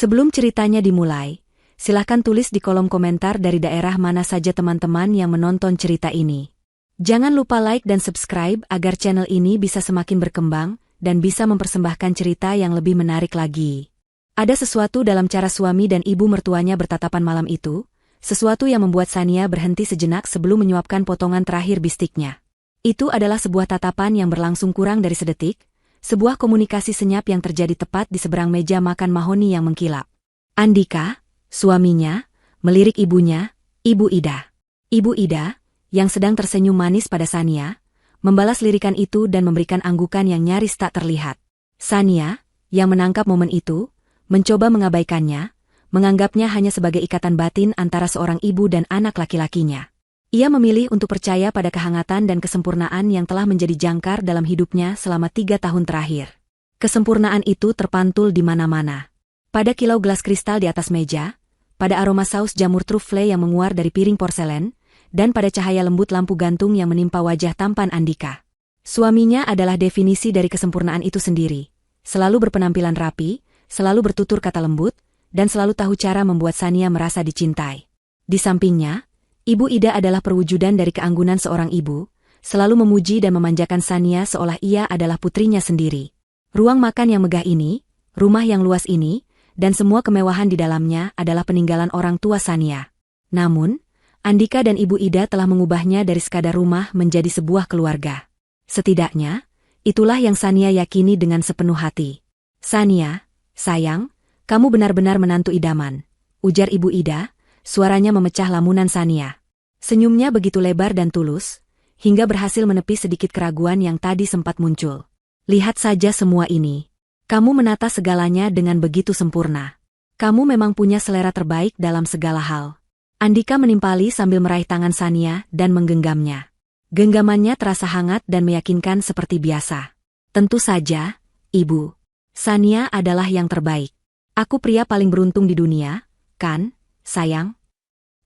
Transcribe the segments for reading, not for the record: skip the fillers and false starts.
Sebelum ceritanya dimulai, silahkan tulis di kolom komentar dari daerah mana saja teman-teman yang menonton cerita ini. Jangan lupa like dan subscribe agar channel ini bisa semakin berkembang dan bisa mempersembahkan cerita yang lebih menarik lagi. Ada sesuatu dalam cara suami dan ibu mertuanya bertatapan malam itu, sesuatu yang membuat Sania berhenti sejenak sebelum menyuapkan potongan terakhir bistiknya. Itu adalah sebuah tatapan yang berlangsung kurang dari sedetik, sebuah komunikasi senyap yang terjadi tepat di seberang meja makan mahoni yang mengkilap. Andika, suaminya, melirik ibunya, Ibu Ida. Ibu Ida, yang sedang tersenyum manis pada Sania, membalas lirikan itu dan memberikan anggukan yang nyaris tak terlihat. Sania, yang menangkap momen itu, mencoba mengabaikannya, menganggapnya hanya sebagai ikatan batin antara seorang ibu dan anak laki-lakinya. Ia memilih untuk percaya pada kehangatan dan kesempurnaan yang telah menjadi jangkar dalam hidupnya selama 3 tahun terakhir. Kesempurnaan itu terpantul di mana-mana. Pada kilau gelas kristal di atas meja, pada aroma saus jamur truffle yang menguar dari piring porselen, dan pada cahaya lembut lampu gantung yang menimpa wajah tampan Andika. Suaminya adalah definisi dari kesempurnaan itu sendiri. Selalu berpenampilan rapi, selalu bertutur kata lembut, dan selalu tahu cara membuat Sania merasa dicintai. Di sampingnya, Ibu Ida adalah perwujudan dari keanggunan seorang ibu, selalu memuji dan memanjakan Sania seolah ia adalah putrinya sendiri. Ruang makan yang megah ini, rumah yang luas ini, dan semua kemewahan di dalamnya adalah peninggalan orang tua Sania. Namun, Andika dan Ibu Ida telah mengubahnya dari sekadar rumah menjadi sebuah keluarga. Setidaknya, itulah yang Sania yakini dengan sepenuh hati. "Sania, sayang, kamu benar-benar menantu idaman," ujar Ibu Ida, suaranya memecah lamunan Sania. Senyumnya begitu lebar dan tulus, hingga berhasil menepis sedikit keraguan yang tadi sempat muncul. "Lihat saja semua ini. Kamu menata segalanya dengan begitu sempurna. Kamu memang punya selera terbaik dalam segala hal." Andika menimpali sambil meraih tangan Sania dan menggenggamnya. Genggamannya terasa hangat dan meyakinkan seperti biasa. "Tentu saja, Ibu. Sania adalah yang terbaik. Aku pria paling beruntung di dunia, kan, sayang?"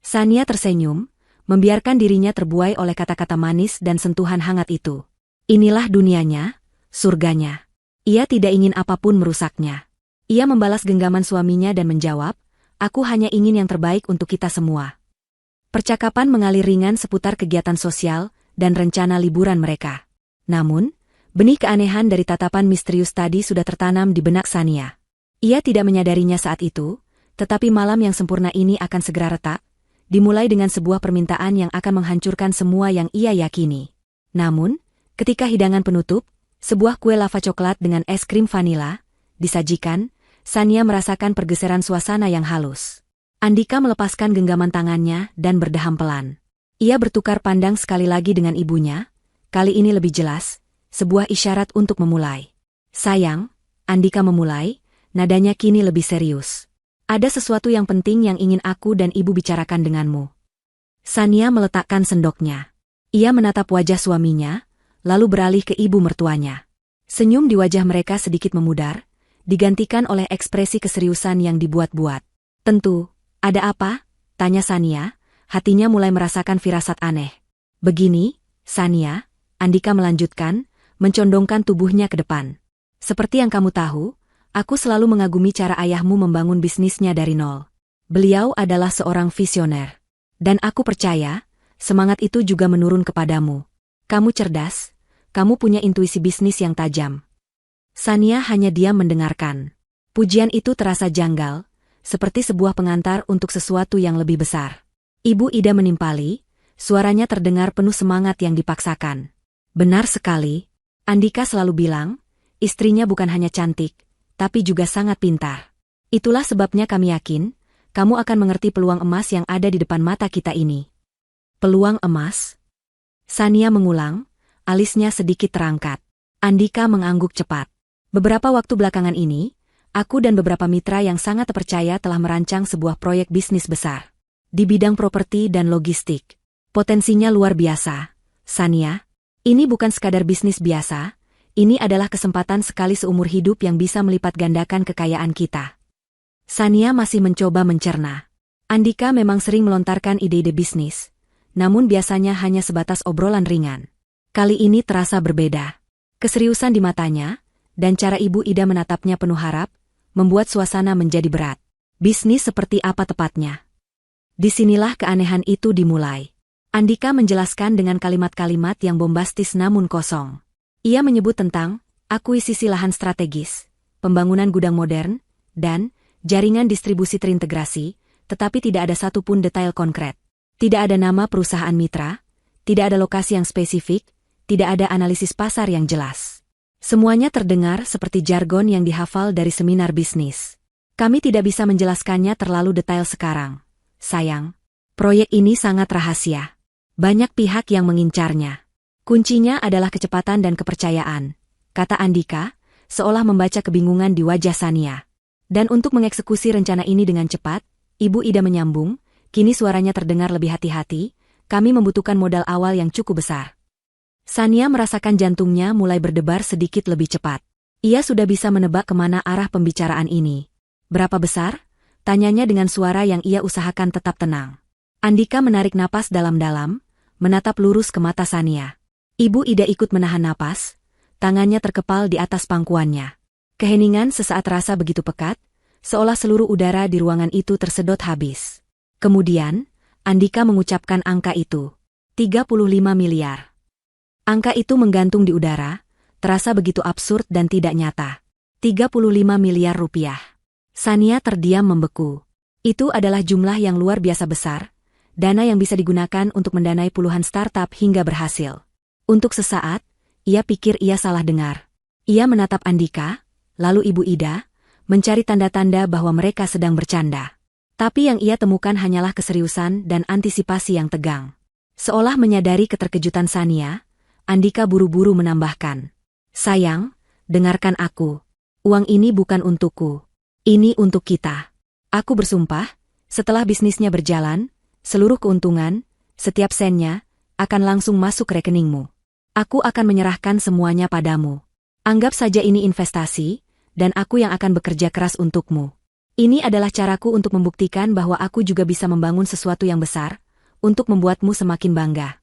Sania tersenyum, membiarkan dirinya terbuai oleh kata-kata manis dan sentuhan hangat itu. Inilah dunianya, surganya. Ia tidak ingin apapun merusaknya. Ia membalas genggaman suaminya dan menjawab, "Aku hanya ingin yang terbaik untuk kita semua." Percakapan mengalir ringan seputar kegiatan sosial dan rencana liburan mereka. Namun, benih keanehan dari tatapan misterius tadi sudah tertanam di benak Sania. Ia tidak menyadarinya saat itu, tetapi malam yang sempurna ini akan segera retak, dimulai dengan sebuah permintaan yang akan menghancurkan semua yang ia yakini. Namun, ketika hidangan penutup, sebuah kue lava coklat dengan es krim vanila, disajikan, Sania merasakan pergeseran suasana yang halus. Andika melepaskan genggaman tangannya dan berdeham pelan. Ia bertukar pandang sekali lagi dengan ibunya, kali ini lebih jelas, sebuah isyarat untuk memulai. "Sayang," Andika memulai, nadanya kini lebih serius. "Ada sesuatu yang penting yang ingin aku dan ibu bicarakan denganmu." Sania meletakkan sendoknya. Ia menatap wajah suaminya, lalu beralih ke ibu mertuanya. Senyum di wajah mereka sedikit memudar, digantikan oleh ekspresi keseriusan yang dibuat-buat. "Tentu, ada apa?" tanya Sania, hatinya mulai merasakan firasat aneh. "Begini, Sania," Andika melanjutkan, mencondongkan tubuhnya ke depan. "Seperti yang kamu tahu, aku selalu mengagumi cara ayahmu membangun bisnisnya dari nol. Beliau adalah seorang visioner. Dan aku percaya, semangat itu juga menurun kepadamu. Kamu cerdas, kamu punya intuisi bisnis yang tajam." Sania hanya diam mendengarkan. Pujian itu terasa janggal, seperti sebuah pengantar untuk sesuatu yang lebih besar. Ibu Ida menimpali, suaranya terdengar penuh semangat yang dipaksakan. "Benar sekali, Andika selalu bilang, istrinya bukan hanya cantik, tapi juga sangat pintar. Itulah sebabnya kami yakin, kamu akan mengerti peluang emas yang ada di depan mata kita ini." "Peluang emas?" Sania mengulang, alisnya sedikit terangkat. Andika mengangguk cepat. "Beberapa waktu belakangan ini, aku dan beberapa mitra yang sangat terpercaya telah merancang sebuah proyek bisnis besar. Di bidang properti dan logistik. Potensinya luar biasa, Sania. Ini bukan sekadar bisnis biasa, ini adalah kesempatan sekali seumur hidup yang bisa melipat gandakan kekayaan kita." Sania masih mencoba mencerna. Andika memang sering melontarkan ide-ide bisnis, namun biasanya hanya sebatas obrolan ringan. Kali ini terasa berbeda. Keseriusan di matanya, dan cara Ibu Ida menatapnya penuh harap, membuat suasana menjadi berat. Bisnis seperti apa tepatnya? Disinilah keanehan itu dimulai. Andika menjelaskan dengan kalimat-kalimat yang bombastis namun kosong. Ia menyebut tentang akuisisi lahan strategis, pembangunan gudang modern, dan jaringan distribusi terintegrasi, tetapi tidak ada satupun detail konkret. Tidak ada nama perusahaan mitra, tidak ada lokasi yang spesifik, tidak ada analisis pasar yang jelas. Semuanya terdengar seperti jargon yang dihafal dari seminar bisnis. Kami tidak bisa menjelaskannya terlalu detail sekarang. Sayang, proyek ini sangat rahasia. Banyak pihak yang mengincarnya. Kuncinya adalah kecepatan dan kepercayaan, kata Andika, seolah membaca kebingungan di wajah Sania. Dan untuk mengeksekusi rencana ini dengan cepat, Ibu Ida menyambung, kini suaranya terdengar lebih hati-hati, kami membutuhkan modal awal yang cukup besar. Sania merasakan jantungnya mulai berdebar sedikit lebih cepat. Ia sudah bisa menebak kemana arah pembicaraan ini. Berapa besar? Tanyanya dengan suara yang ia usahakan tetap tenang. Andika menarik napas dalam-dalam, menatap lurus ke mata Sania. Ibu Ida ikut menahan napas, tangannya terkepal di atas pangkuannya. Keheningan sesaat terasa begitu pekat, seolah seluruh udara di ruangan itu tersedot habis. Kemudian, Andika mengucapkan angka itu. 35 miliar. Angka itu menggantung di udara, terasa begitu absurd dan tidak nyata. 35 miliar rupiah. Sania terdiam membeku. Itu adalah jumlah yang luar biasa besar, dana yang bisa digunakan untuk mendanai puluhan startup hingga berhasil. Untuk sesaat, ia pikir ia salah dengar. Ia menatap Andika, lalu Ibu Ida, mencari tanda-tanda bahwa mereka sedang bercanda. Tapi yang ia temukan hanyalah keseriusan dan antisipasi yang tegang. Seolah menyadari keterkejutan Sania, Andika buru-buru menambahkan. Sayang, dengarkan aku. Uang ini bukan untukku. Ini untuk kita. Aku bersumpah, setelah bisnisnya berjalan, seluruh keuntungan, setiap sennya, akan langsung masuk ke rekeningmu. Aku akan menyerahkan semuanya padamu. Anggap saja ini investasi, dan aku yang akan bekerja keras untukmu. Ini adalah caraku untuk membuktikan bahwa aku juga bisa membangun sesuatu yang besar, untuk membuatmu semakin bangga.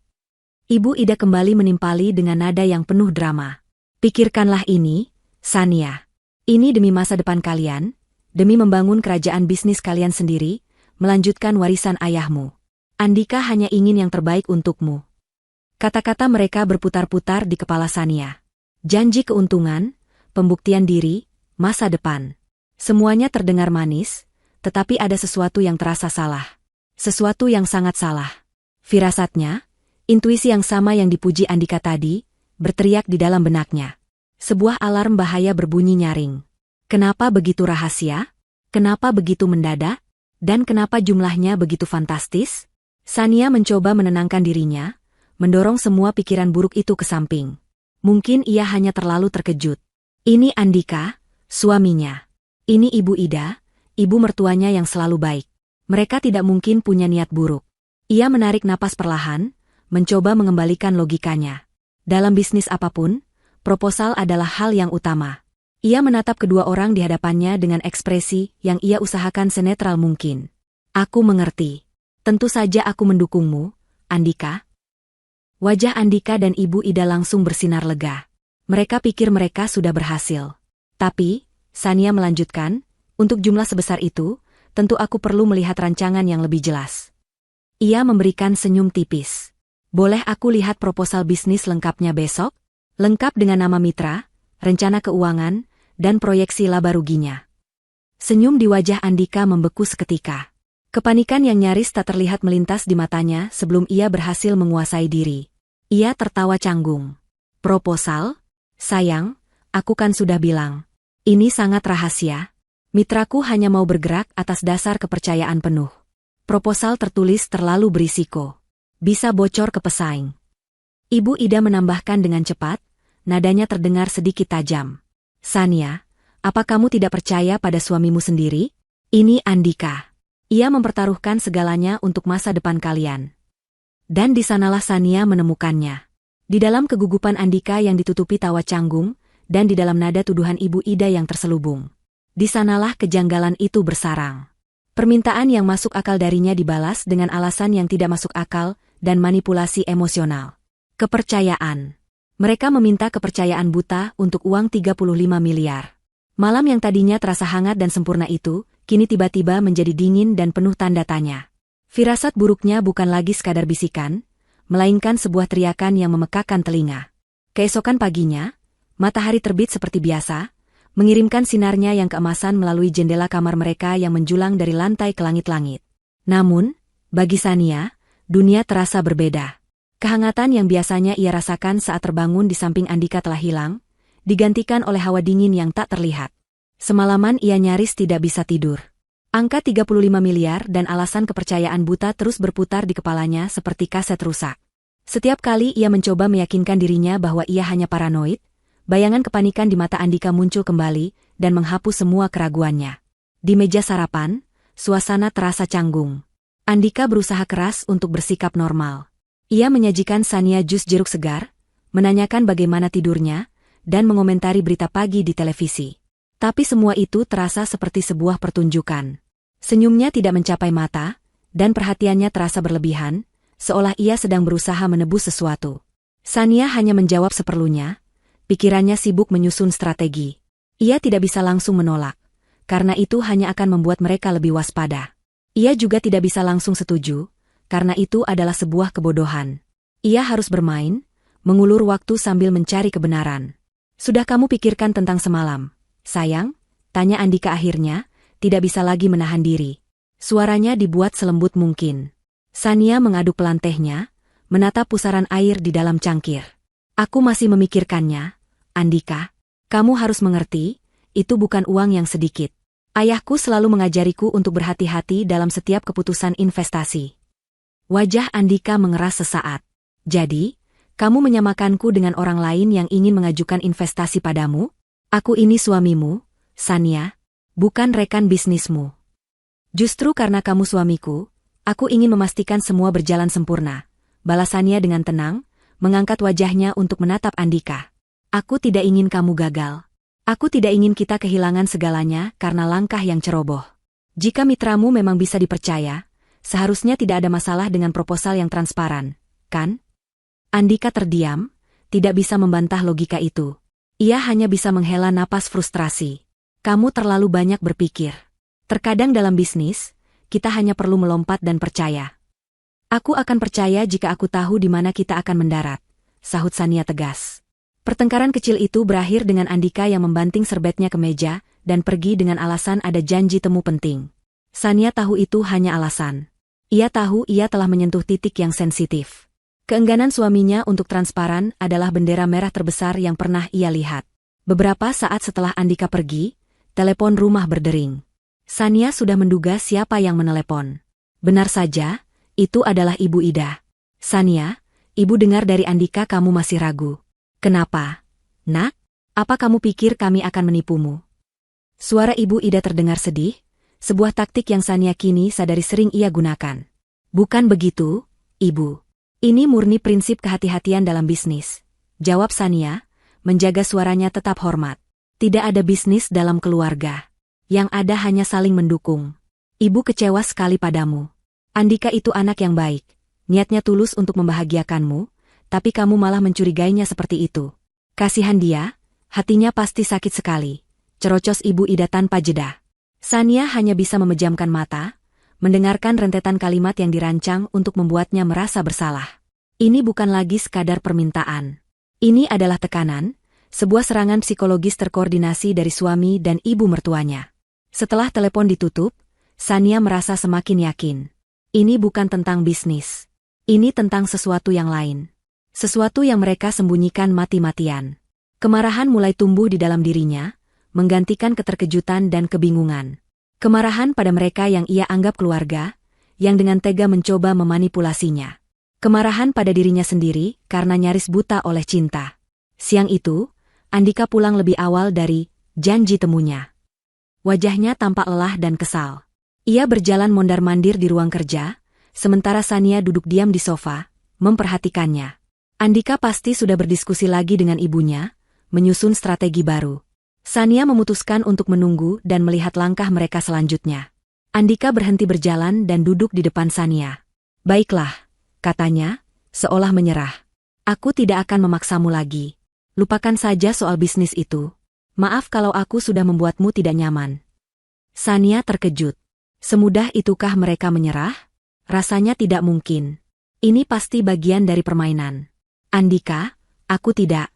Ibu Ida kembali menimpali dengan nada yang penuh drama. Pikirkanlah ini, Sania. Ini demi masa depan kalian, demi membangun kerajaan bisnis kalian sendiri, melanjutkan warisan ayahmu. Andika hanya ingin yang terbaik untukmu. Kata-kata mereka berputar-putar di kepala Sania. Janji keuntungan, pembuktian diri, masa depan. Semuanya terdengar manis, tetapi ada sesuatu yang terasa salah. Sesuatu yang sangat salah. Firasatnya, intuisi yang sama yang dipuji Andika tadi, berteriak di dalam benaknya. Sebuah alarm bahaya berbunyi nyaring. Kenapa begitu rahasia? Kenapa begitu mendadak? Dan kenapa jumlahnya begitu fantastis? Sania mencoba menenangkan dirinya, mendorong semua pikiran buruk itu ke samping. Mungkin ia hanya terlalu terkejut. Ini Andika, suaminya. Ini Ibu Ida, ibu mertuanya yang selalu baik. Mereka tidak mungkin punya niat buruk. Ia menarik napas perlahan, mencoba mengembalikan logikanya. Dalam bisnis apapun, proposal adalah hal yang utama. Ia menatap kedua orang di hadapannya dengan ekspresi yang ia usahakan senetral mungkin. Aku mengerti. Tentu saja aku mendukungmu, Andika. Wajah Andika dan Ibu Ida langsung bersinar lega. Mereka pikir mereka sudah berhasil. Tapi, Sania melanjutkan, untuk jumlah sebesar itu, tentu aku perlu melihat rancangan yang lebih jelas. Ia memberikan senyum tipis. Boleh aku lihat proposal bisnis lengkapnya besok? Lengkap dengan nama mitra, rencana keuangan, dan proyeksi laba ruginya. Senyum di wajah Andika membeku seketika. Kepanikan yang nyaris tak terlihat melintas di matanya sebelum ia berhasil menguasai diri. Ia tertawa canggung. Proposal? Sayang, aku kan sudah bilang. Ini sangat rahasia. Mitraku hanya mau bergerak atas dasar kepercayaan penuh. Proposal tertulis terlalu berisiko. Bisa bocor ke pesaing. Ibu Ida menambahkan dengan cepat, nadanya terdengar sedikit tajam. Sania, apa kamu tidak percaya pada suamimu sendiri? Ini Andika. Ia mempertaruhkan segalanya untuk masa depan kalian. Dan di sanalah Sania menemukannya. Di dalam kegugupan Andika yang ditutupi tawa canggung, dan di dalam nada tuduhan Ibu Ida yang terselubung. Di sanalah kejanggalan itu bersarang. Permintaan yang masuk akal darinya dibalas dengan alasan yang tidak masuk akal dan manipulasi emosional. Kepercayaan. Mereka meminta kepercayaan buta untuk uang 35 miliar. Malam yang tadinya terasa hangat dan sempurna itu, kini tiba-tiba menjadi dingin dan penuh tanda tanya. Firasat buruknya bukan lagi sekadar bisikan, melainkan sebuah teriakan yang memekakkan telinga. Keesokan paginya, matahari terbit seperti biasa, mengirimkan sinarnya yang keemasan melalui jendela kamar mereka yang menjulang dari lantai ke langit-langit. Namun, bagi Sania, dunia terasa berbeda. Kehangatan yang biasanya ia rasakan saat terbangun di samping Andika telah hilang, digantikan oleh hawa dingin yang tak terlihat. Semalaman ia nyaris tidak bisa tidur. Angka 35 miliar dan alasan kepercayaan buta terus berputar di kepalanya seperti kaset rusak. Setiap kali ia mencoba meyakinkan dirinya bahwa ia hanya paranoid, bayangan kepanikan di mata Andika muncul kembali dan menghapus semua keraguannya. Di meja sarapan, suasana terasa canggung. Andika berusaha keras untuk bersikap normal. Ia menyajikan Sania jus jeruk segar, menanyakan bagaimana tidurnya, dan mengomentari berita pagi di televisi. Tapi semua itu terasa seperti sebuah pertunjukan. Senyumnya tidak mencapai mata, dan perhatiannya terasa berlebihan, seolah ia sedang berusaha menebus sesuatu. Sania hanya menjawab seperlunya, pikirannya sibuk menyusun strategi. Ia tidak bisa langsung menolak, karena itu hanya akan membuat mereka lebih waspada. Ia juga tidak bisa langsung setuju, karena itu adalah sebuah kebodohan. Ia harus bermain, mengulur waktu sambil mencari kebenaran. Sudah kamu pikirkan tentang semalam, sayang? Tanya Andika akhirnya, tidak bisa lagi menahan diri. Suaranya dibuat selembut mungkin. Sania mengaduk pelantehnya, menatap pusaran air di dalam cangkir. Aku masih memikirkannya, Andika. Kamu harus mengerti, itu bukan uang yang sedikit. Ayahku selalu mengajariku untuk berhati-hati dalam setiap keputusan investasi. Wajah Andika mengeras sesaat. Jadi, kamu menyamakanku dengan orang lain yang ingin mengajukan investasi padamu? Aku ini suamimu, Sania, bukan rekan bisnismu. Justru karena kamu suamiku, aku ingin memastikan semua berjalan sempurna. Balasannya dengan tenang, mengangkat wajahnya untuk menatap Andika. Aku tidak ingin kamu gagal. Aku tidak ingin kita kehilangan segalanya karena langkah yang ceroboh. Jika mitramu memang bisa dipercaya, seharusnya tidak ada masalah dengan proposal yang transparan, kan? Andika terdiam, tidak bisa membantah logika itu. Ia hanya bisa menghela napas frustrasi. Kamu terlalu banyak berpikir. Terkadang dalam bisnis, kita hanya perlu melompat dan percaya. Aku akan percaya jika aku tahu di mana kita akan mendarat, sahut Sania tegas. Pertengkaran kecil itu berakhir dengan Andika yang membanting serbetnya ke meja dan pergi dengan alasan ada janji temu penting. Sania tahu itu hanya alasan. Ia tahu ia telah menyentuh titik yang sensitif. Keengganan suaminya untuk transparan adalah bendera merah terbesar yang pernah ia lihat. Beberapa saat setelah Andika pergi, telepon rumah berdering. Sania sudah menduga siapa yang menelepon. Benar saja, itu adalah Ibu Ida. Sania, Ibu dengar dari Andika kamu masih ragu. Kenapa? Nak, apa kamu pikir kami akan menipumu? Suara Ibu Ida terdengar sedih, sebuah taktik yang Sania kini sadari sering ia gunakan. Bukan begitu, Ibu. Ini murni prinsip kehati-hatian dalam bisnis. Jawab Sania, menjaga suaranya tetap hormat. Tidak ada bisnis dalam keluarga. Yang ada hanya saling mendukung. Ibu kecewa sekali padamu. Andika itu anak yang baik. Niatnya tulus untuk membahagiakanmu, tapi kamu malah mencurigainya seperti itu. Kasihan dia, hatinya pasti sakit sekali. Cerocos Ibu Ida tanpa jeda. Sania hanya bisa memejamkan mata, mendengarkan rentetan kalimat yang dirancang untuk membuatnya merasa bersalah. Ini bukan lagi sekadar permintaan. Ini adalah tekanan, sebuah serangan psikologis terkoordinasi dari suami dan ibu mertuanya. Setelah telepon ditutup, Sania merasa semakin yakin. Ini bukan tentang bisnis. Ini tentang sesuatu yang lain. Sesuatu yang mereka sembunyikan mati-matian. Kemarahan mulai tumbuh di dalam dirinya, menggantikan keterkejutan dan kebingungan. Kemarahan pada mereka yang ia anggap keluarga, yang dengan tega mencoba memanipulasinya. Kemarahan pada dirinya sendiri karena nyaris buta oleh cinta. Siang itu, Andika pulang lebih awal dari janji temunya. Wajahnya tampak lelah dan kesal. Ia berjalan mondar-mandir di ruang kerja, sementara Sania duduk diam di sofa, memperhatikannya. Andika pasti sudah berdiskusi lagi dengan ibunya, menyusun strategi baru. Sania memutuskan untuk menunggu dan melihat langkah mereka selanjutnya. Andika berhenti berjalan dan duduk di depan Sania. Baiklah, katanya, seolah menyerah. Aku tidak akan memaksamu lagi. Lupakan saja soal bisnis itu. Maaf kalau aku sudah membuatmu tidak nyaman. Sania terkejut. Semudah itukah mereka menyerah? Rasanya tidak mungkin. Ini pasti bagian dari permainan. Andika, aku tidak.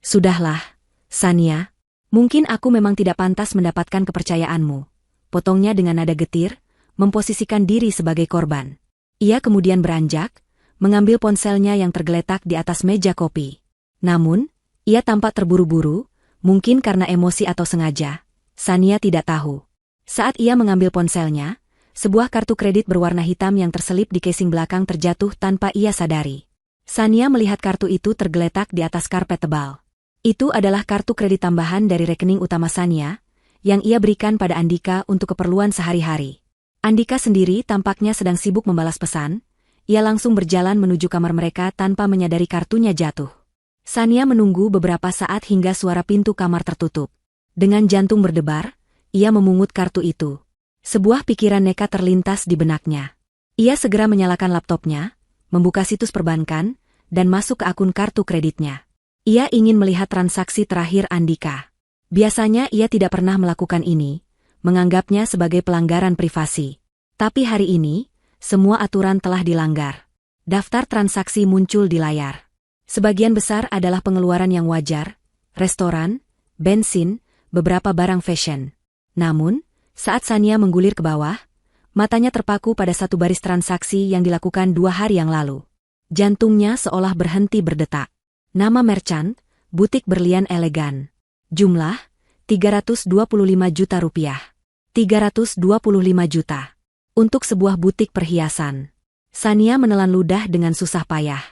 Sudahlah, Sania. Mungkin aku memang tidak pantas mendapatkan kepercayaanmu. Potongnya dengan nada getir, memposisikan diri sebagai korban. Ia kemudian beranjak, mengambil ponselnya yang tergeletak di atas meja kopi. Namun, ia tampak terburu-buru, mungkin karena emosi atau sengaja. Sania tidak tahu. Saat ia mengambil ponselnya, sebuah kartu kredit berwarna hitam yang terselip di casing belakang terjatuh tanpa ia sadari. Sania melihat kartu itu tergeletak di atas karpet tebal. Itu adalah kartu kredit tambahan dari rekening utama Sania, yang ia berikan pada Andika untuk keperluan sehari-hari. Andika sendiri tampaknya sedang sibuk membalas pesan, ia langsung berjalan menuju kamar mereka tanpa menyadari kartunya jatuh. Sania menunggu beberapa saat hingga suara pintu kamar tertutup. Dengan jantung berdebar, ia memungut kartu itu. Sebuah pikiran nekat terlintas di benaknya. Ia segera menyalakan laptopnya, membuka situs perbankan, dan masuk ke akun kartu kreditnya. Ia ingin melihat transaksi terakhir Andika. Biasanya ia tidak pernah melakukan ini, menganggapnya sebagai pelanggaran privasi. Tapi hari ini, semua aturan telah dilanggar. Daftar transaksi muncul di layar. Sebagian besar adalah pengeluaran yang wajar, restoran, bensin, beberapa barang fashion. Namun, saat Sania menggulir ke bawah, matanya terpaku pada satu baris transaksi yang dilakukan 2 hari yang lalu. Jantungnya seolah berhenti berdetak. Nama merchant, butik berlian elegan. Jumlah, 325 juta rupiah. 325 juta. Untuk sebuah butik perhiasan. Sania menelan ludah dengan susah payah.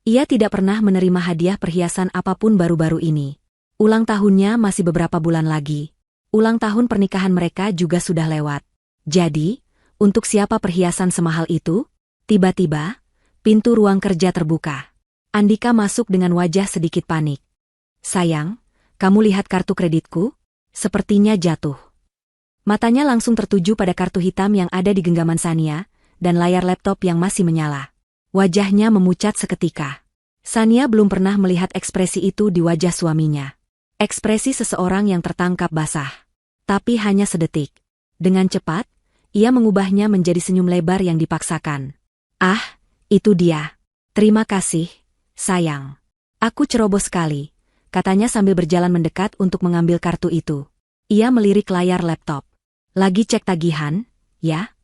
Ia tidak pernah menerima hadiah perhiasan apapun baru-baru ini. Ulang tahunnya masih beberapa bulan lagi. Ulang tahun pernikahan mereka juga sudah lewat. Jadi, untuk siapa perhiasan semahal itu? Tiba-tiba, pintu ruang kerja terbuka. Andika masuk dengan wajah sedikit panik. Sayang, kamu lihat kartu kreditku? Sepertinya jatuh. Matanya langsung tertuju pada kartu hitam yang ada di genggaman Sania, dan layar laptop yang masih menyala. Wajahnya memucat seketika. Sania belum pernah melihat ekspresi itu di wajah suaminya. Ekspresi seseorang yang tertangkap basah. Tapi hanya sedetik. Dengan cepat, ia mengubahnya menjadi senyum lebar yang dipaksakan. Ah, itu dia. Terima kasih. Sayang, aku ceroboh sekali, katanya sambil berjalan mendekat untuk mengambil kartu itu. Ia melirik layar laptop. Lagi cek tagihan, ya?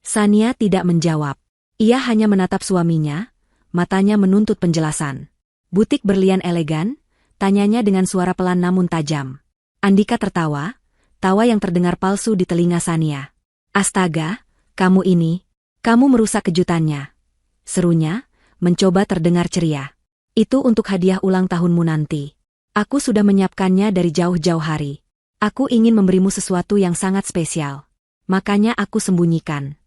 Sania tidak menjawab. Ia hanya menatap suaminya, matanya menuntut penjelasan. Butik berlian elegan, tanyanya dengan suara pelan namun tajam. Andika tertawa, tawa yang terdengar palsu di telinga Sania. Astaga, kamu merusak kejutannya. Serunya, mencoba terdengar ceria. Itu untuk hadiah ulang tahunmu nanti. Aku sudah menyiapkannya dari jauh-jauh hari. Aku ingin memberimu sesuatu yang sangat spesial. Makanya aku sembunyikan.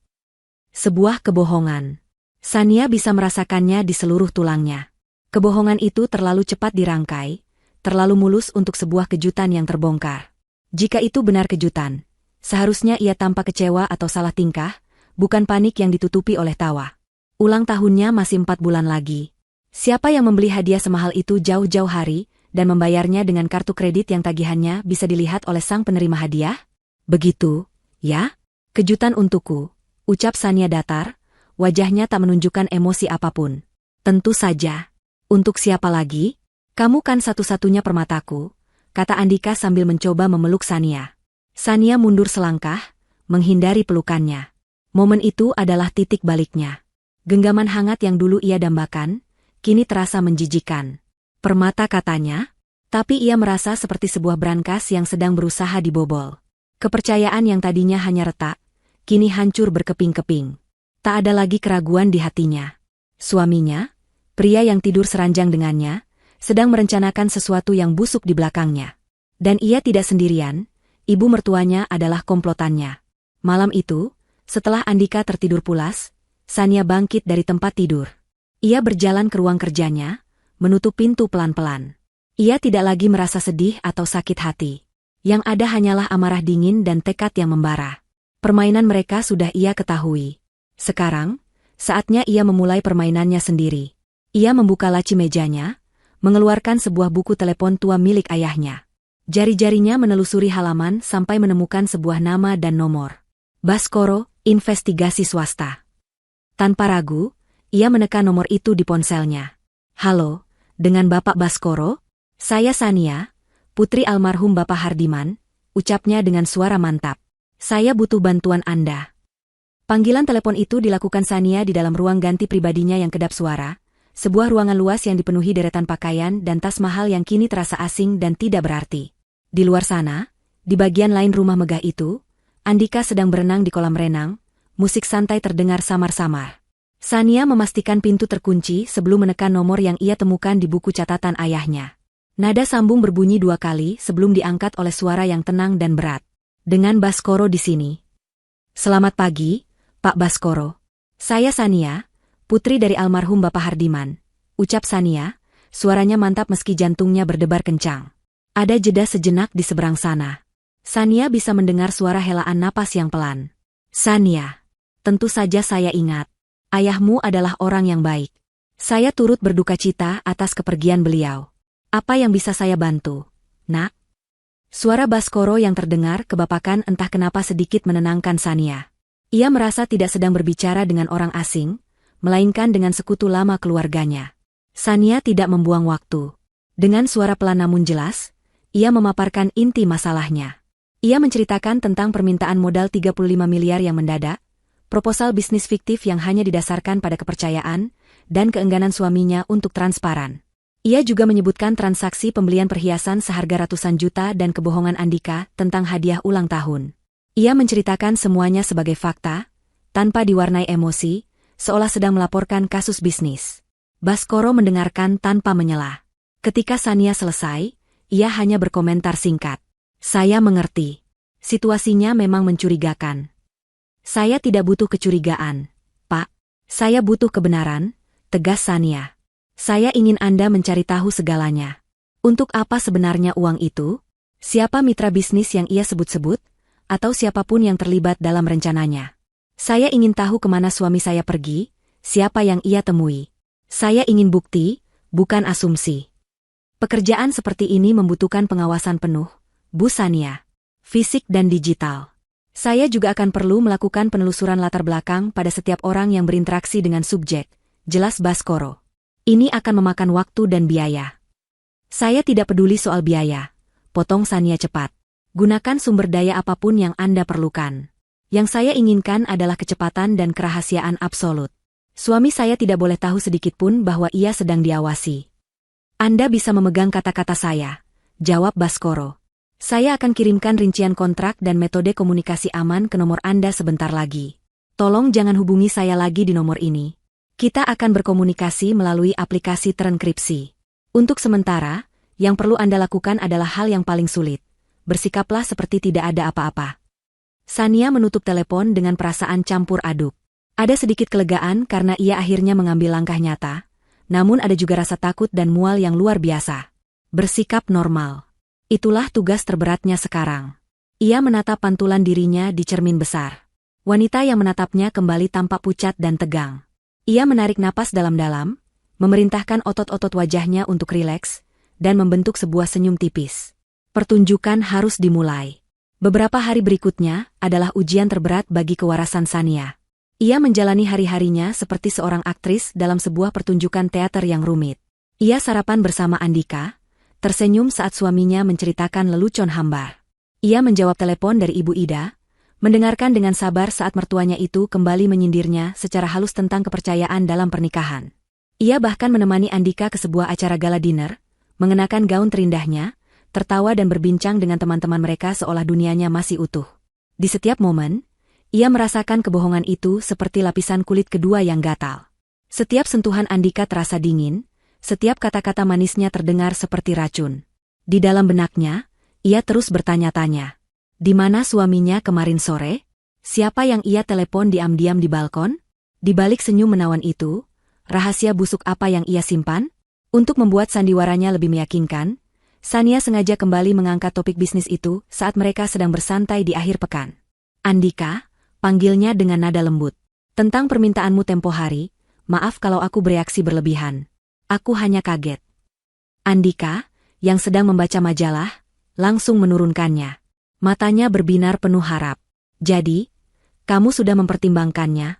Sebuah kebohongan. Sania bisa merasakannya di seluruh tulangnya. Kebohongan itu terlalu cepat dirangkai, terlalu mulus untuk sebuah kejutan yang terbongkar. Jika itu benar kejutan, seharusnya ia tampak kecewa atau salah tingkah, bukan panik yang ditutupi oleh tawa. Ulang tahunnya masih 4 bulan lagi. Siapa yang membeli hadiah semahal itu jauh-jauh hari dan membayarnya dengan kartu kredit yang tagihannya bisa dilihat oleh sang penerima hadiah? Begitu, ya? Kejutan untukku, ucap Sania datar, wajahnya tak menunjukkan emosi apapun. Tentu saja. Untuk siapa lagi? Kamu kan satu-satunya permataku, kata Andika sambil mencoba memeluk Sania. Sania mundur selangkah, menghindari pelukannya. Momen itu adalah titik baliknya. Genggaman hangat yang dulu ia dambakan, kini terasa menjijikan. Permata katanya, tapi ia merasa seperti sebuah brankas yang sedang berusaha dibobol. Kepercayaan yang tadinya hanya retak, kini hancur berkeping-keping. Tak ada lagi keraguan di hatinya. Suaminya, pria yang tidur seranjang dengannya, sedang merencanakan sesuatu yang busuk di belakangnya. Dan ia tidak sendirian, ibu mertuanya adalah komplotannya. Malam itu, setelah Andika tertidur pulas, Sania bangkit dari tempat tidur. Ia berjalan ke ruang kerjanya, menutup pintu pelan-pelan. Ia tidak lagi merasa sedih atau sakit hati. Yang ada hanyalah amarah dingin dan tekad yang membara. Permainan mereka sudah ia ketahui. Sekarang, saatnya ia memulai permainannya sendiri. Ia membuka laci mejanya, mengeluarkan sebuah buku telepon tua milik ayahnya. Jari-jarinya menelusuri halaman sampai menemukan sebuah nama dan nomor. Baskoro, investigasi swasta. Tanpa ragu, ia menekan nomor itu di ponselnya. Halo, dengan Bapak Baskoro? Saya Sania, putri almarhum Bapak Hardiman, ucapnya dengan suara mantap. Saya butuh bantuan Anda. Panggilan telepon itu dilakukan Sania di dalam ruang ganti pribadinya yang kedap suara, sebuah ruangan luas yang dipenuhi deretan pakaian dan tas mahal yang kini terasa asing dan tidak berarti. Di luar sana, di bagian lain rumah megah itu, Andika sedang berenang di kolam renang, musik santai terdengar samar-samar. Sania memastikan pintu terkunci sebelum menekan nomor yang ia temukan di buku catatan ayahnya. Nada sambung berbunyi 2 kali sebelum diangkat oleh suara yang tenang dan berat. Dengan Baskoro di sini. Selamat pagi, Pak Baskoro. Saya Sania, putri dari almarhum Bapak Hardiman. Ucap Sania, suaranya mantap meski jantungnya berdebar kencang. Ada jeda sejenak di seberang sana. Sania bisa mendengar suara helaan napas yang pelan. Sania, tentu saja saya ingat. Ayahmu adalah orang yang baik. Saya turut berduka cita atas kepergian beliau. Apa yang bisa saya bantu, Nak? Suara Baskoro yang terdengar kebapakan entah kenapa sedikit menenangkan Sania. Ia merasa tidak sedang berbicara dengan orang asing, melainkan dengan sekutu lama keluarganya. Sania tidak membuang waktu. Dengan suara pelan namun jelas, ia memaparkan inti masalahnya. Ia menceritakan tentang permintaan modal 35 miliar yang mendadak, proposal bisnis fiktif yang hanya didasarkan pada kepercayaan, dan keengganan suaminya untuk transparan. Ia juga menyebutkan transaksi pembelian perhiasan seharga ratusan juta dan kebohongan Andika tentang hadiah ulang tahun. Ia menceritakan semuanya sebagai fakta, tanpa diwarnai emosi, seolah sedang melaporkan kasus bisnis. Baskoro mendengarkan tanpa menyela. Ketika Sania selesai, ia hanya berkomentar singkat. Saya mengerti. Situasinya memang mencurigakan. Saya tidak butuh kecurigaan, Pak. Saya butuh kebenaran, tegas Sania. Saya ingin Anda mencari tahu segalanya. Untuk apa sebenarnya uang itu? Siapa mitra bisnis yang ia sebut-sebut? Atau siapapun yang terlibat dalam rencananya? Saya ingin tahu kemana suami saya pergi, siapa yang ia temui. Saya ingin bukti, bukan asumsi. Pekerjaan seperti ini membutuhkan pengawasan penuh, Bu Sania. Fisik dan digital. Saya juga akan perlu melakukan penelusuran latar belakang pada setiap orang yang berinteraksi dengan subjek, jelas Baskoro. Ini akan memakan waktu dan biaya. Saya tidak peduli soal biaya, potong Sania cepat. Gunakan sumber daya apapun yang Anda perlukan. Yang saya inginkan adalah kecepatan dan kerahasiaan absolut. Suami saya tidak boleh tahu sedikitpun bahwa ia sedang diawasi. Anda bisa memegang kata-kata saya, jawab Baskoro. Saya akan kirimkan rincian kontrak dan metode komunikasi aman ke nomor Anda sebentar lagi. Tolong jangan hubungi saya lagi di nomor ini. Kita akan berkomunikasi melalui aplikasi terenkripsi. Untuk sementara, yang perlu Anda lakukan adalah hal yang paling sulit. Bersikaplah seperti tidak ada apa-apa. Sania menutup telepon dengan perasaan campur aduk. Ada sedikit kelegaan karena ia akhirnya mengambil langkah nyata. Namun ada juga rasa takut dan mual yang luar biasa. Bersikap normal. Itulah tugas terberatnya sekarang. Ia menatap pantulan dirinya di cermin besar. Wanita yang menatapnya kembali tampak pucat dan tegang. Ia menarik napas dalam-dalam, memerintahkan otot-otot wajahnya untuk rileks, dan membentuk sebuah senyum tipis. Pertunjukan harus dimulai. Beberapa hari berikutnya adalah ujian terberat bagi kewarasan Sania. Ia menjalani hari-harinya seperti seorang aktris dalam sebuah pertunjukan teater yang rumit. Ia sarapan bersama Andika, tersenyum saat suaminya menceritakan lelucon hambar. Ia menjawab telepon dari Ibu Ida, mendengarkan dengan sabar saat mertuanya itu kembali menyindirnya secara halus tentang kepercayaan dalam pernikahan. Ia bahkan menemani Andika ke sebuah acara gala dinner, mengenakan gaun terindahnya, tertawa dan berbincang dengan teman-teman mereka seolah dunianya masih utuh. Di setiap momen, ia merasakan kebohongan itu seperti lapisan kulit kedua yang gatal. Setiap sentuhan Andika terasa dingin, setiap kata-kata manisnya terdengar seperti racun. Di dalam benaknya, ia terus bertanya-tanya. Di mana suaminya kemarin sore? Siapa yang ia telepon diam-diam di balkon? Di balik senyum menawan itu, rahasia busuk apa yang ia simpan? Untuk membuat sandiwaranya lebih meyakinkan, Sania sengaja kembali mengangkat topik bisnis itu saat mereka sedang bersantai di akhir pekan. Andika, panggilnya dengan nada lembut. Tentang permintaanmu tempo hari, maaf kalau aku bereaksi berlebihan. Aku hanya kaget. Andika, yang sedang membaca majalah, langsung menurunkannya. Matanya berbinar penuh harap. Jadi, kamu sudah mempertimbangkannya?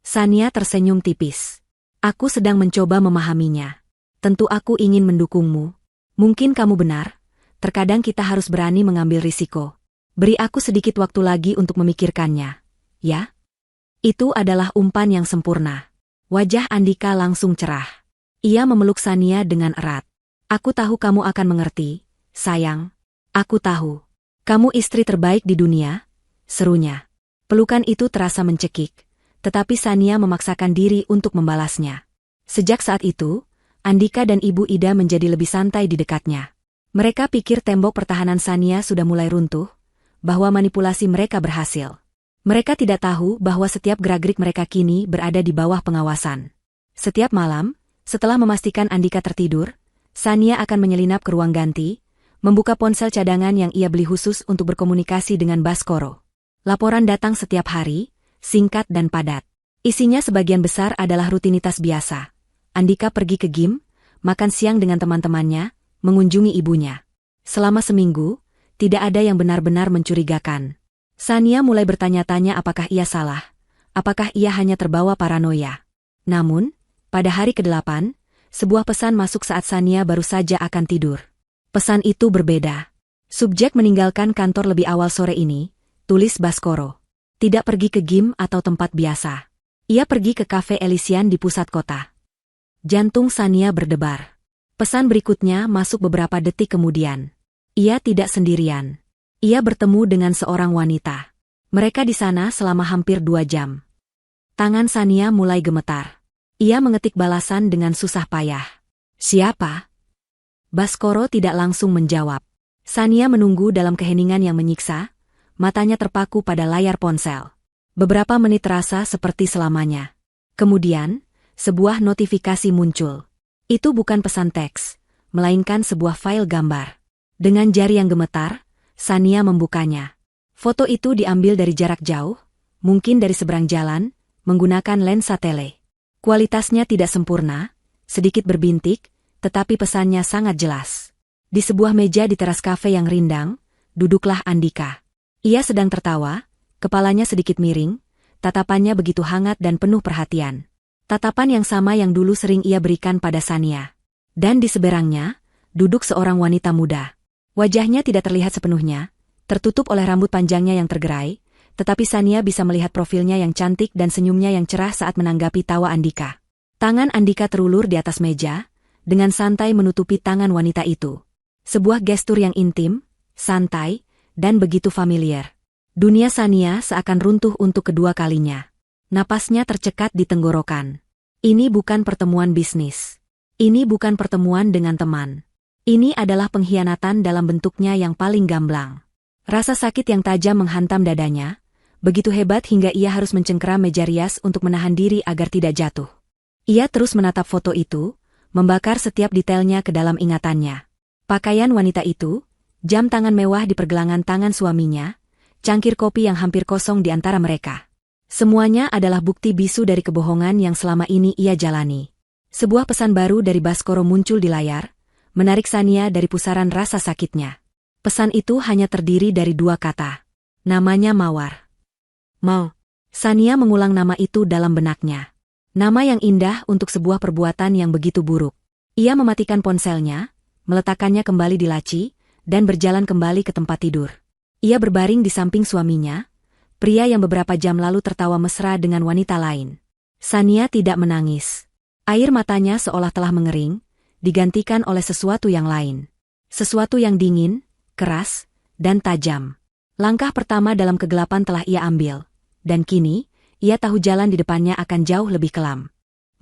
Sania tersenyum tipis. Aku sedang mencoba memahaminya. Tentu aku ingin mendukungmu. Mungkin kamu benar. Terkadang kita harus berani mengambil risiko. Beri aku sedikit waktu lagi untuk memikirkannya. Ya? Itu adalah umpan yang sempurna. Wajah Andika langsung cerah. Ia memeluk Sania dengan erat. Aku tahu kamu akan mengerti, sayang. Aku tahu. Kamu istri terbaik di dunia, serunya. Pelukan itu terasa mencekik, tetapi Sania memaksakan diri untuk membalasnya. Sejak saat itu, Andika dan Ibu Ida menjadi lebih santai di dekatnya. Mereka pikir tembok pertahanan Sania sudah mulai runtuh, bahwa manipulasi mereka berhasil. Mereka tidak tahu bahwa setiap gerak-gerik mereka kini berada di bawah pengawasan. Setiap malam, setelah memastikan Andika tertidur, Sania akan menyelinap ke ruang ganti, membuka ponsel cadangan yang ia beli khusus untuk berkomunikasi dengan Baskoro. Laporan datang setiap hari, singkat dan padat. Isinya sebagian besar adalah rutinitas biasa. Andika pergi ke gym, makan siang dengan teman-temannya, mengunjungi ibunya. Selama seminggu, tidak ada yang benar-benar mencurigakan. Sania mulai bertanya-tanya apakah ia salah, apakah ia hanya terbawa paranoia. Namun, pada hari ke-8, sebuah pesan masuk saat Sania baru saja akan tidur. Pesan itu berbeda. Subjek meninggalkan kantor lebih awal sore ini, tulis Baskoro. Tidak pergi ke gym atau tempat biasa. Ia pergi ke kafe Elysian di pusat kota. Jantung Sania berdebar. Pesan berikutnya masuk beberapa detik kemudian. Ia tidak sendirian. Ia bertemu dengan seorang wanita. Mereka di sana selama hampir 2 jam. Tangan Sania mulai gemetar. Ia mengetik balasan dengan susah payah. Siapa? Baskoro tidak langsung menjawab. Sania menunggu dalam keheningan yang menyiksa, matanya terpaku pada layar ponsel. Beberapa menit terasa seperti selamanya. Kemudian, sebuah notifikasi muncul. Itu bukan pesan teks, melainkan sebuah file gambar. Dengan jari yang gemetar, Sania membukanya. Foto itu diambil dari jarak jauh, mungkin dari seberang jalan, menggunakan lensa tele. Kualitasnya tidak sempurna, sedikit berbintik, tetapi pesannya sangat jelas. Di sebuah meja di teras kafe yang rindang, duduklah Andika. Ia sedang tertawa, kepalanya sedikit miring, tatapannya begitu hangat dan penuh perhatian. Tatapan yang sama yang dulu sering ia berikan pada Sania. Dan di seberangnya, duduk seorang wanita muda. Wajahnya tidak terlihat sepenuhnya, tertutup oleh rambut panjangnya yang tergerai, tetapi Sania bisa melihat profilnya yang cantik dan senyumnya yang cerah saat menanggapi tawa Andika. Tangan Andika terulur di atas meja, dengan santai menutupi tangan wanita itu. Sebuah gestur yang intim, santai, dan begitu familiar. Dunia Sania seakan runtuh untuk kedua kalinya. Napasnya tercekat di tenggorokan. Ini bukan pertemuan bisnis. Ini bukan pertemuan dengan teman. Ini adalah pengkhianatan dalam bentuknya yang paling gamblang. Rasa sakit yang tajam menghantam dadanya, begitu hebat hingga ia harus mencengkeram meja rias untuk menahan diri agar tidak jatuh. Ia terus menatap foto itu, membakar setiap detailnya ke dalam ingatannya. Pakaian wanita itu, jam tangan mewah di pergelangan tangan suaminya, cangkir kopi yang hampir kosong di antara mereka. Semuanya adalah bukti bisu dari kebohongan yang selama ini ia jalani. Sebuah pesan baru dari Baskoro muncul di layar, menarik Sania dari pusaran rasa sakitnya. Pesan itu hanya terdiri dari 2 kata. Namanya Mawar. Mau. Sania mengulang nama itu dalam benaknya. Nama yang indah untuk sebuah perbuatan yang begitu buruk. Ia mematikan ponselnya, meletakkannya kembali di laci, dan berjalan kembali ke tempat tidur. Ia berbaring di samping suaminya, pria yang beberapa jam lalu tertawa mesra dengan wanita lain. Sania tidak menangis. Air matanya seolah telah mengering, digantikan oleh sesuatu yang lain. Sesuatu yang dingin, keras, dan tajam. Langkah pertama dalam kegelapan telah ia ambil, dan kini, ia tahu jalan di depannya akan jauh lebih kelam.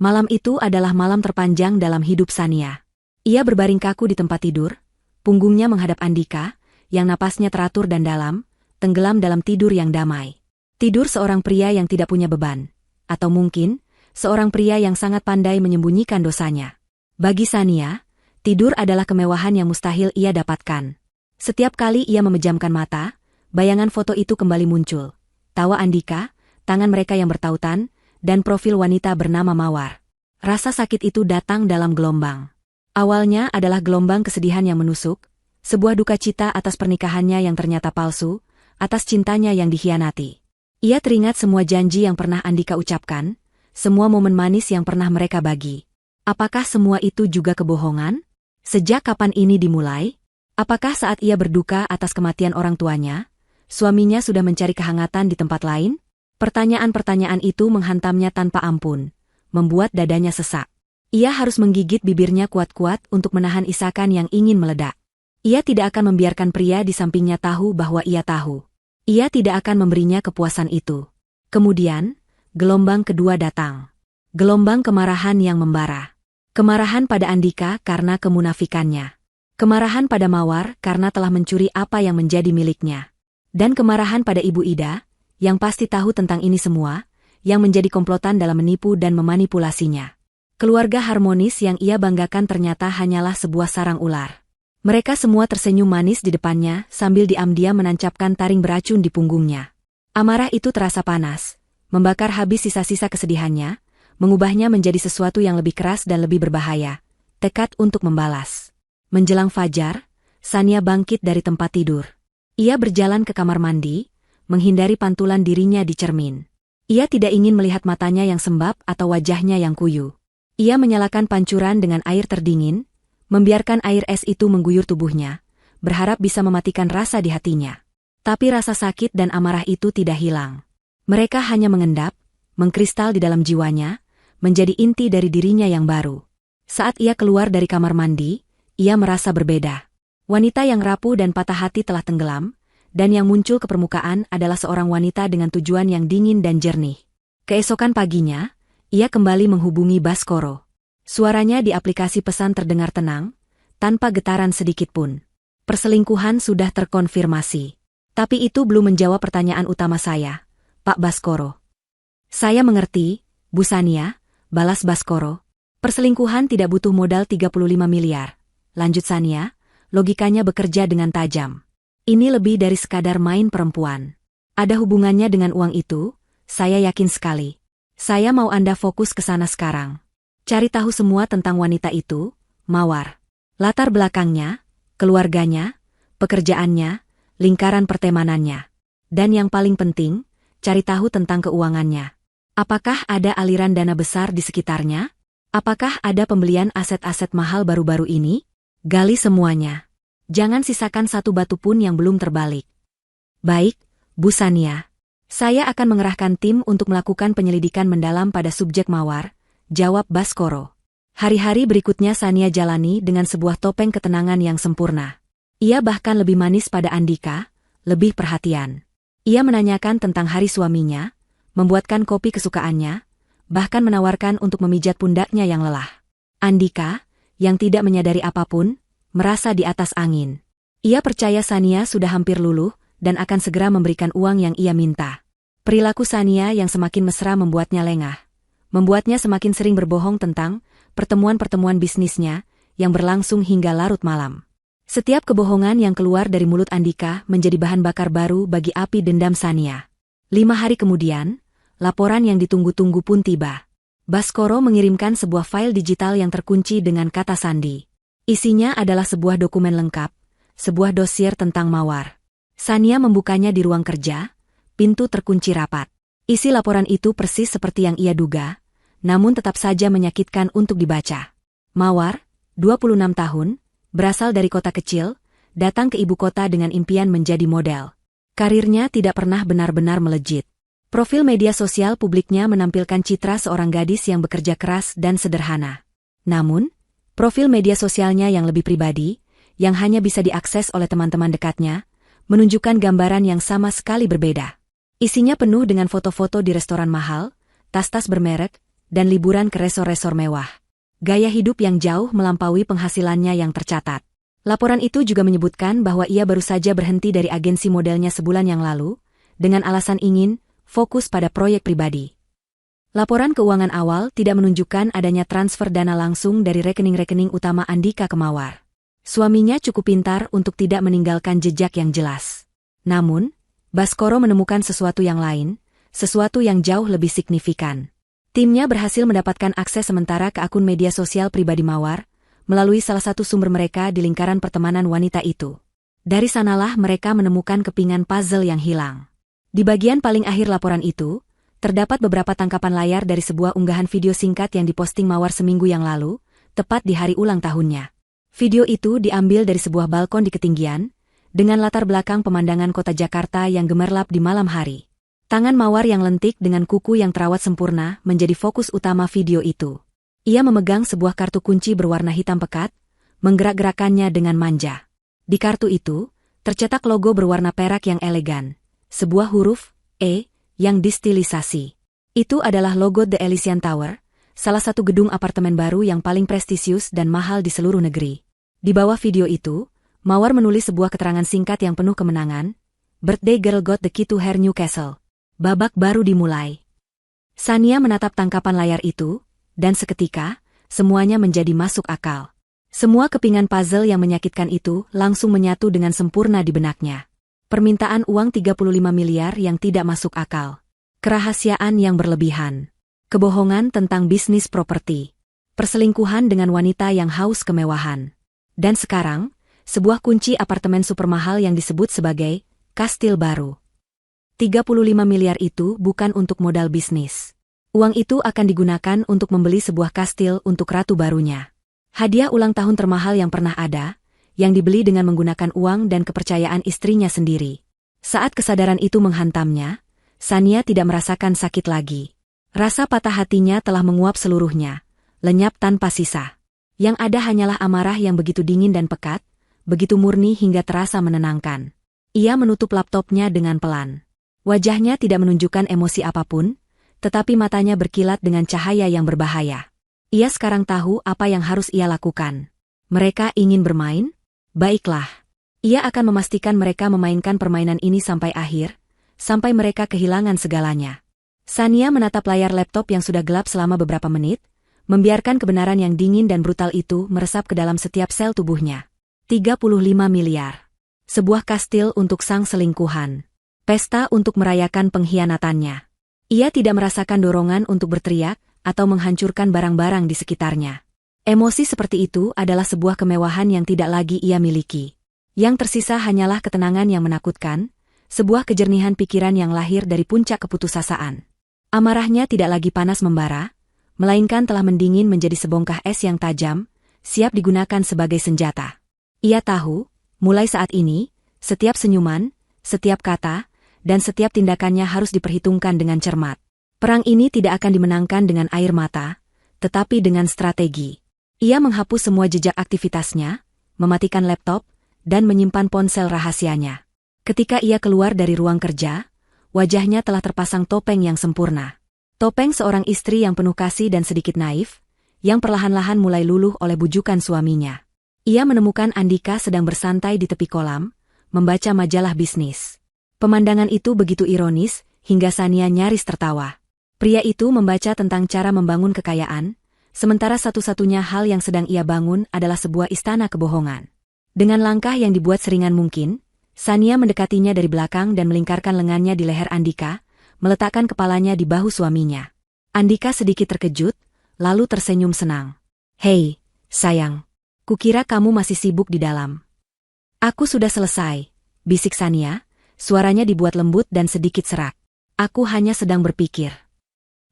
Malam itu adalah malam terpanjang dalam hidup Sania. Ia berbaring kaku di tempat tidur, punggungnya menghadap Andika, yang napasnya teratur dan dalam, tenggelam dalam tidur yang damai. Tidur seorang pria yang tidak punya beban, atau mungkin, seorang pria yang sangat pandai menyembunyikan dosanya. Bagi Sania, tidur adalah kemewahan yang mustahil ia dapatkan. Setiap kali ia memejamkan mata, bayangan foto itu kembali muncul. Tawa Andika, tangan mereka yang bertautan, dan profil wanita bernama Mawar. Rasa sakit itu datang dalam gelombang. Awalnya adalah gelombang kesedihan yang menusuk, Sebuah duka cita atas pernikahannya yang ternyata palsu, atas cintanya yang dikhianati. Ia teringat semua janji yang pernah Andika ucapkan, semua momen manis yang pernah mereka bagi. Apakah semua itu juga kebohongan? Sejak kapan ini dimulai? Apakah saat ia berduka atas kematian orang tuanya, suaminya sudah mencari kehangatan di tempat lain? Pertanyaan-pertanyaan itu menghantamnya tanpa ampun, membuat dadanya sesak. Ia harus menggigit bibirnya kuat-kuat untuk menahan isakan yang ingin meledak. Ia tidak akan membiarkan pria di sampingnya tahu bahwa ia tahu. Ia tidak akan memberinya kepuasan itu. Kemudian, gelombang kedua datang. Gelombang kemarahan yang membara. Kemarahan pada Andika karena kemunafikannya. Kemarahan pada Mawar karena telah mencuri apa yang menjadi miliknya. Dan kemarahan pada Ibu Ida, yang pasti tahu tentang ini semua, yang menjadi komplotan dalam menipu dan memanipulasinya. Keluarga harmonis yang ia banggakan ternyata hanyalah sebuah sarang ular. Mereka semua tersenyum manis di depannya sambil diam-diam menancapkan taring beracun di punggungnya. Amarah itu terasa panas, membakar habis sisa-sisa kesedihannya, mengubahnya menjadi sesuatu yang lebih keras dan lebih berbahaya, tekad untuk membalas. Menjelang fajar, Sania bangkit dari tempat tidur. Ia berjalan ke kamar mandi, menghindari pantulan dirinya di cermin. Ia tidak ingin melihat matanya yang sembab atau wajahnya yang kuyu. Ia menyalakan pancuran dengan air terdingin, membiarkan air es itu mengguyur tubuhnya, berharap bisa mematikan rasa di hatinya. Tapi rasa sakit dan amarah itu tidak hilang. Mereka hanya mengendap, mengkristal di dalam jiwanya, menjadi inti dari dirinya yang baru. Saat ia keluar dari kamar mandi, ia merasa berbeda. Wanita yang rapuh dan patah hati telah tenggelam, dan yang muncul ke permukaan adalah seorang wanita dengan tujuan yang dingin dan jernih. Keesokan paginya, ia kembali menghubungi Baskoro. Suaranya di aplikasi pesan terdengar tenang, tanpa getaran sedikitpun. Perselingkuhan sudah terkonfirmasi. Tapi itu belum menjawab pertanyaan utama saya, Pak Baskoro. Saya mengerti, Bu Sania, balas Baskoro. Perselingkuhan tidak butuh modal 35 miliar. Lanjut Sania, logikanya bekerja dengan tajam. Ini lebih dari sekadar main perempuan. Ada hubungannya dengan uang itu, saya yakin sekali. Saya mau Anda fokus ke sana sekarang. Cari tahu semua tentang wanita itu, Mawar. Latar belakangnya, keluarganya, pekerjaannya, lingkaran pertemanannya. Dan yang paling penting, cari tahu tentang keuangannya. Apakah ada aliran dana besar di sekitarnya? Apakah ada pembelian aset-aset mahal baru-baru ini? Gali semuanya. Jangan sisakan satu batu pun yang belum terbalik. Baik, Bu Sania. Saya akan mengerahkan tim untuk melakukan penyelidikan mendalam pada subjek Mawar, jawab Baskoro. Hari-hari berikutnya Sania jalani dengan sebuah topeng ketenangan yang sempurna. Ia bahkan lebih manis pada Andika, lebih perhatian. Ia menanyakan tentang hari suaminya, membuatkan kopi kesukaannya, bahkan menawarkan untuk memijat pundaknya yang lelah. Andika, yang tidak menyadari apapun, merasa di atas angin. Ia percaya Sania sudah hampir luluh dan akan segera memberikan uang yang ia minta. Perilaku Sania yang semakin mesra membuatnya lengah. Membuatnya semakin sering berbohong tentang pertemuan-pertemuan bisnisnya yang berlangsung hingga larut malam. Setiap kebohongan yang keluar dari mulut Andika menjadi bahan bakar baru bagi api dendam Sania. 5 hari kemudian, laporan yang ditunggu-tunggu pun tiba. Baskoro mengirimkan sebuah file digital yang terkunci dengan kata sandi. Isinya adalah sebuah dokumen lengkap, sebuah dosier tentang Mawar. Sania membukanya di ruang kerja, pintu terkunci rapat. Isi laporan itu persis seperti yang ia duga, namun tetap saja menyakitkan untuk dibaca. Mawar, 26 tahun, berasal dari kota kecil, datang ke ibu kota dengan impian menjadi model. Karirnya tidak pernah benar-benar melejit. Profil media sosial publiknya menampilkan citra seorang gadis yang bekerja keras dan sederhana. Namun, profil media sosialnya yang lebih pribadi, yang hanya bisa diakses oleh teman-teman dekatnya, menunjukkan gambaran yang sama sekali berbeda. Isinya penuh dengan foto-foto di restoran mahal, tas-tas bermerek, dan liburan ke resor-resor mewah. Gaya hidup yang jauh melampaui penghasilannya yang tercatat. Laporan itu juga menyebutkan bahwa ia baru saja berhenti dari agensi modelnya sebulan yang lalu, dengan alasan ingin fokus pada proyek pribadi. Laporan keuangan awal tidak menunjukkan adanya transfer dana langsung dari rekening-rekening utama Andika ke Mawar. Suaminya cukup pintar untuk tidak meninggalkan jejak yang jelas. Namun, Baskoro menemukan sesuatu yang lain, sesuatu yang jauh lebih signifikan. Timnya berhasil mendapatkan akses sementara ke akun media sosial pribadi Mawar, melalui salah satu sumber mereka di lingkaran pertemanan wanita itu. Dari sanalah mereka menemukan kepingan puzzle yang hilang. Di bagian paling akhir laporan itu, terdapat beberapa tangkapan layar dari sebuah unggahan video singkat yang diposting Mawar seminggu yang lalu, tepat di hari ulang tahunnya. Video itu diambil dari sebuah balkon di ketinggian, dengan latar belakang pemandangan kota Jakarta yang gemerlap di malam hari. Tangan Mawar yang lentik dengan kuku yang terawat sempurna menjadi fokus utama video itu. Ia memegang sebuah kartu kunci berwarna hitam pekat, menggerak-gerakannya dengan manja. Di kartu itu, tercetak logo berwarna perak yang elegan, sebuah huruf E yang distilisasi. Itu adalah logo The Elysian Tower, salah satu gedung apartemen baru yang paling prestisius dan mahal di seluruh negeri. Di bawah video itu, Mawar menulis sebuah keterangan singkat yang penuh kemenangan, "Birthday girl got the key to her new castle." Babak baru dimulai. Sania menatap tangkapan layar itu, dan seketika, semuanya menjadi masuk akal. Semua kepingan puzzle yang menyakitkan itu langsung menyatu dengan sempurna di benaknya. Permintaan uang 35 miliar yang tidak masuk akal. Kerahasiaan yang berlebihan. Kebohongan tentang bisnis properti. Perselingkuhan dengan wanita yang haus kemewahan. Dan sekarang, sebuah kunci apartemen supermahal yang disebut sebagai kastil baru. 35 miliar itu bukan untuk modal bisnis. Uang itu akan digunakan untuk membeli sebuah kastil untuk ratu barunya. Hadiah ulang tahun termahal yang pernah ada, yang dibeli dengan menggunakan uang dan kepercayaan istrinya sendiri. Saat kesadaran itu menghantamnya, Sania tidak merasakan sakit lagi. Rasa patah hatinya telah menguap seluruhnya, lenyap tanpa sisa. Yang ada hanyalah amarah yang begitu dingin dan pekat, begitu murni hingga terasa menenangkan. Ia menutup laptopnya dengan pelan. Wajahnya tidak menunjukkan emosi apapun, tetapi matanya berkilat dengan cahaya yang berbahaya. Ia sekarang tahu apa yang harus ia lakukan. Mereka ingin bermain? Baiklah. Ia akan memastikan mereka memainkan permainan ini sampai akhir, sampai mereka kehilangan segalanya. Sania menatap layar laptop yang sudah gelap selama beberapa menit, membiarkan kebenaran yang dingin dan brutal itu meresap ke dalam setiap sel tubuhnya. 35 miliar. Sebuah kastil untuk sang selingkuhan. Pesta untuk merayakan pengkhianatannya. Ia tidak merasakan dorongan untuk berteriak atau menghancurkan barang-barang di sekitarnya. Emosi seperti itu adalah sebuah kemewahan yang tidak lagi ia miliki. Yang tersisa hanyalah ketenangan yang menakutkan, sebuah kejernihan pikiran yang lahir dari puncak keputusasaan. Amarahnya tidak lagi panas membara, melainkan telah mendingin menjadi sebongkah es yang tajam, siap digunakan sebagai senjata. Ia tahu, mulai saat ini, setiap senyuman, setiap kata, dan setiap tindakannya harus diperhitungkan dengan cermat. Perang ini tidak akan dimenangkan dengan air mata, tetapi dengan strategi. Ia menghapus semua jejak aktivitasnya, mematikan laptop, dan menyimpan ponsel rahasianya. Ketika ia keluar dari ruang kerja, wajahnya telah terpasang topeng yang sempurna. Topeng seorang istri yang penuh kasih dan sedikit naif, yang perlahan-lahan mulai luluh oleh bujukan suaminya. Ia menemukan Andika sedang bersantai di tepi kolam, membaca majalah bisnis. Pemandangan itu begitu ironis, hingga Sania nyaris tertawa. Pria itu membaca tentang cara membangun kekayaan, sementara satu-satunya hal yang sedang ia bangun adalah sebuah istana kebohongan. Dengan langkah yang dibuat seringan mungkin, Sania mendekatinya dari belakang dan melingkarkan lengannya di leher Andika, meletakkan kepalanya di bahu suaminya. Andika sedikit terkejut, lalu tersenyum senang. "Hei, sayang. Kukira kamu masih sibuk di dalam." "Aku sudah selesai," bisik Sania. Suaranya dibuat lembut dan sedikit serak. "Aku hanya sedang berpikir."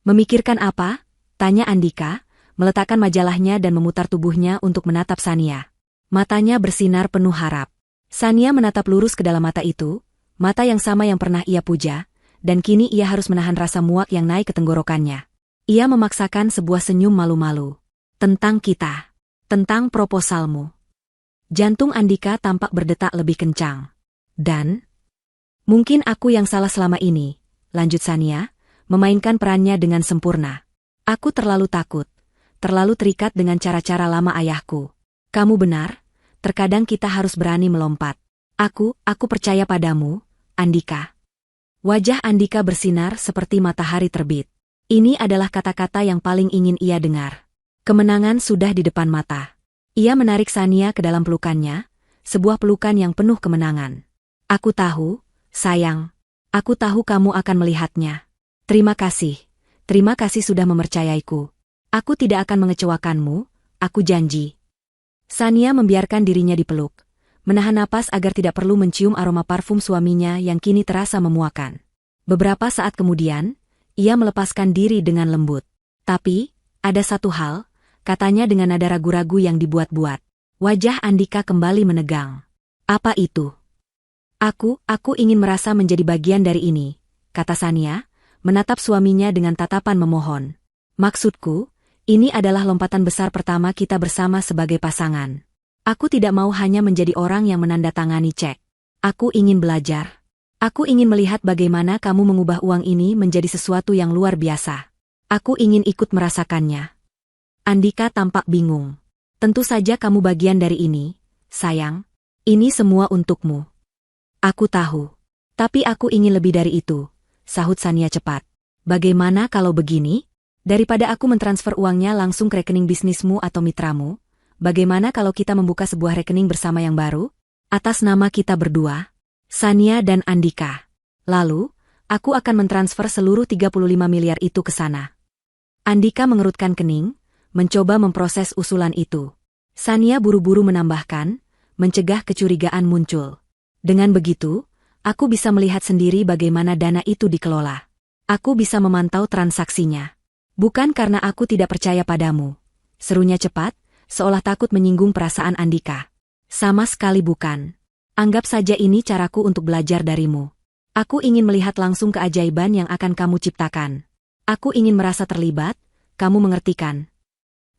"Memikirkan apa?" tanya Andika, meletakkan majalahnya dan memutar tubuhnya untuk menatap Sania. Matanya bersinar penuh harap. Sania menatap lurus ke dalam mata itu, mata yang sama yang pernah ia puja, dan kini ia harus menahan rasa muak yang naik ke tenggorokannya. Ia memaksakan sebuah senyum malu-malu. "Tentang kita. Tentang proposalmu." Jantung Andika tampak berdetak lebih kencang. "Dan? Mungkin aku yang salah selama ini," lanjut Sania, memainkan perannya dengan sempurna. "Aku terlalu takut, terlalu terikat dengan cara-cara lama ayahku. Kamu benar, terkadang kita harus berani melompat. Aku percaya padamu, Andika." Wajah Andika bersinar seperti matahari terbit. Ini adalah kata-kata yang paling ingin ia dengar. Kemenangan sudah di depan mata. Ia menarik Sania ke dalam pelukannya, sebuah pelukan yang penuh kemenangan. "Aku tahu, sayang. Aku tahu kamu akan melihatnya. Terima kasih sudah mempercayaiku. Aku tidak akan mengecewakanmu, aku janji." Sania membiarkan dirinya dipeluk, menahan napas agar tidak perlu mencium aroma parfum suaminya yang kini terasa memuakan. Beberapa saat kemudian, ia melepaskan diri dengan lembut. Tapi, ada satu hal, katanya dengan nada ragu-ragu yang dibuat-buat. Wajah Andika kembali menegang. Apa itu? Aku ingin merasa menjadi bagian dari ini, kata Sania, menatap suaminya dengan tatapan memohon. Maksudku, ini adalah lompatan besar pertama kita bersama sebagai pasangan. Aku tidak mau hanya menjadi orang yang menandatangani cek. Aku ingin belajar. Aku ingin melihat bagaimana kamu mengubah uang ini menjadi sesuatu yang luar biasa. Aku ingin ikut merasakannya. Andika tampak bingung. Tentu saja kamu bagian dari ini, sayang. Ini semua untukmu. Aku tahu. Tapi aku ingin lebih dari itu, sahut Sania cepat. Bagaimana kalau begini? Daripada aku mentransfer uangnya langsung ke rekening bisnismu atau mitramu, bagaimana kalau kita membuka sebuah rekening bersama yang baru? Atas nama kita berdua, Sania dan Andika. Lalu, aku akan mentransfer seluruh 35 miliar itu ke sana. Andika mengerutkan kening, mencoba memproses usulan itu. Sania buru-buru menambahkan, mencegah kecurigaan muncul. Dengan begitu, aku bisa melihat sendiri bagaimana dana itu dikelola. Aku bisa memantau transaksinya. Bukan karena aku tidak percaya padamu, serunya cepat, seolah takut menyinggung perasaan Andika. Sama sekali bukan. Anggap saja ini caraku untuk belajar darimu. Aku ingin melihat langsung keajaiban yang akan kamu ciptakan. Aku ingin merasa terlibat, kamu mengertikan.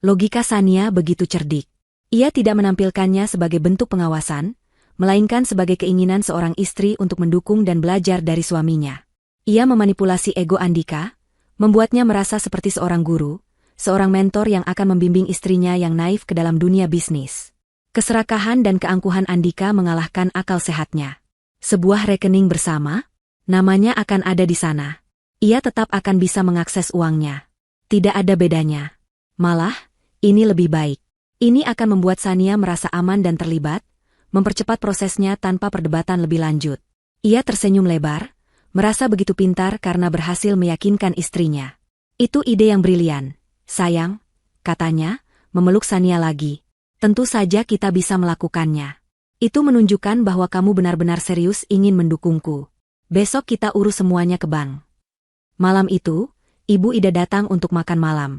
Logika Sania begitu cerdik. Ia tidak menampilkannya sebagai bentuk pengawasan, melainkan sebagai keinginan seorang istri untuk mendukung dan belajar dari suaminya. Ia memanipulasi ego Andika, membuatnya merasa seperti seorang guru, seorang mentor yang akan membimbing istrinya yang naif ke dalam dunia bisnis. Keserakahan dan keangkuhan Andika mengalahkan akal sehatnya. Sebuah rekening bersama, namanya akan ada di sana. Ia tetap akan bisa mengakses uangnya. Tidak ada bedanya. Malah, ini lebih baik. Ini akan membuat Sania merasa aman dan terlibat, mempercepat prosesnya tanpa perdebatan lebih lanjut. Ia tersenyum lebar, merasa begitu pintar karena berhasil meyakinkan istrinya. Itu ide yang brilian, sayang, katanya, memeluk Sania lagi. Tentu saja kita bisa melakukannya. Itu menunjukkan bahwa kamu benar-benar serius ingin mendukungku. Besok kita urus semuanya ke bank. Malam itu, Ibu Ida datang untuk makan malam.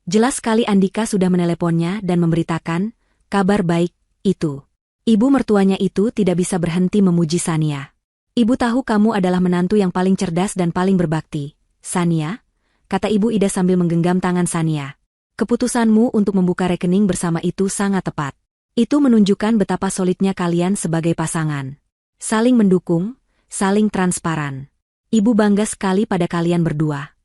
Jelas sekali Andika sudah meneleponnya dan memberitakan kabar baik itu. Ibu mertuanya itu tidak bisa berhenti memuji Sania. Ibu tahu kamu adalah menantu yang paling cerdas dan paling berbakti, Sania, kata Ibu Ida sambil menggenggam tangan Sania. Keputusanmu untuk membuka rekening bersama itu sangat tepat. Itu menunjukkan betapa solidnya kalian sebagai pasangan. Saling mendukung, saling transparan. Ibu bangga sekali pada kalian berdua.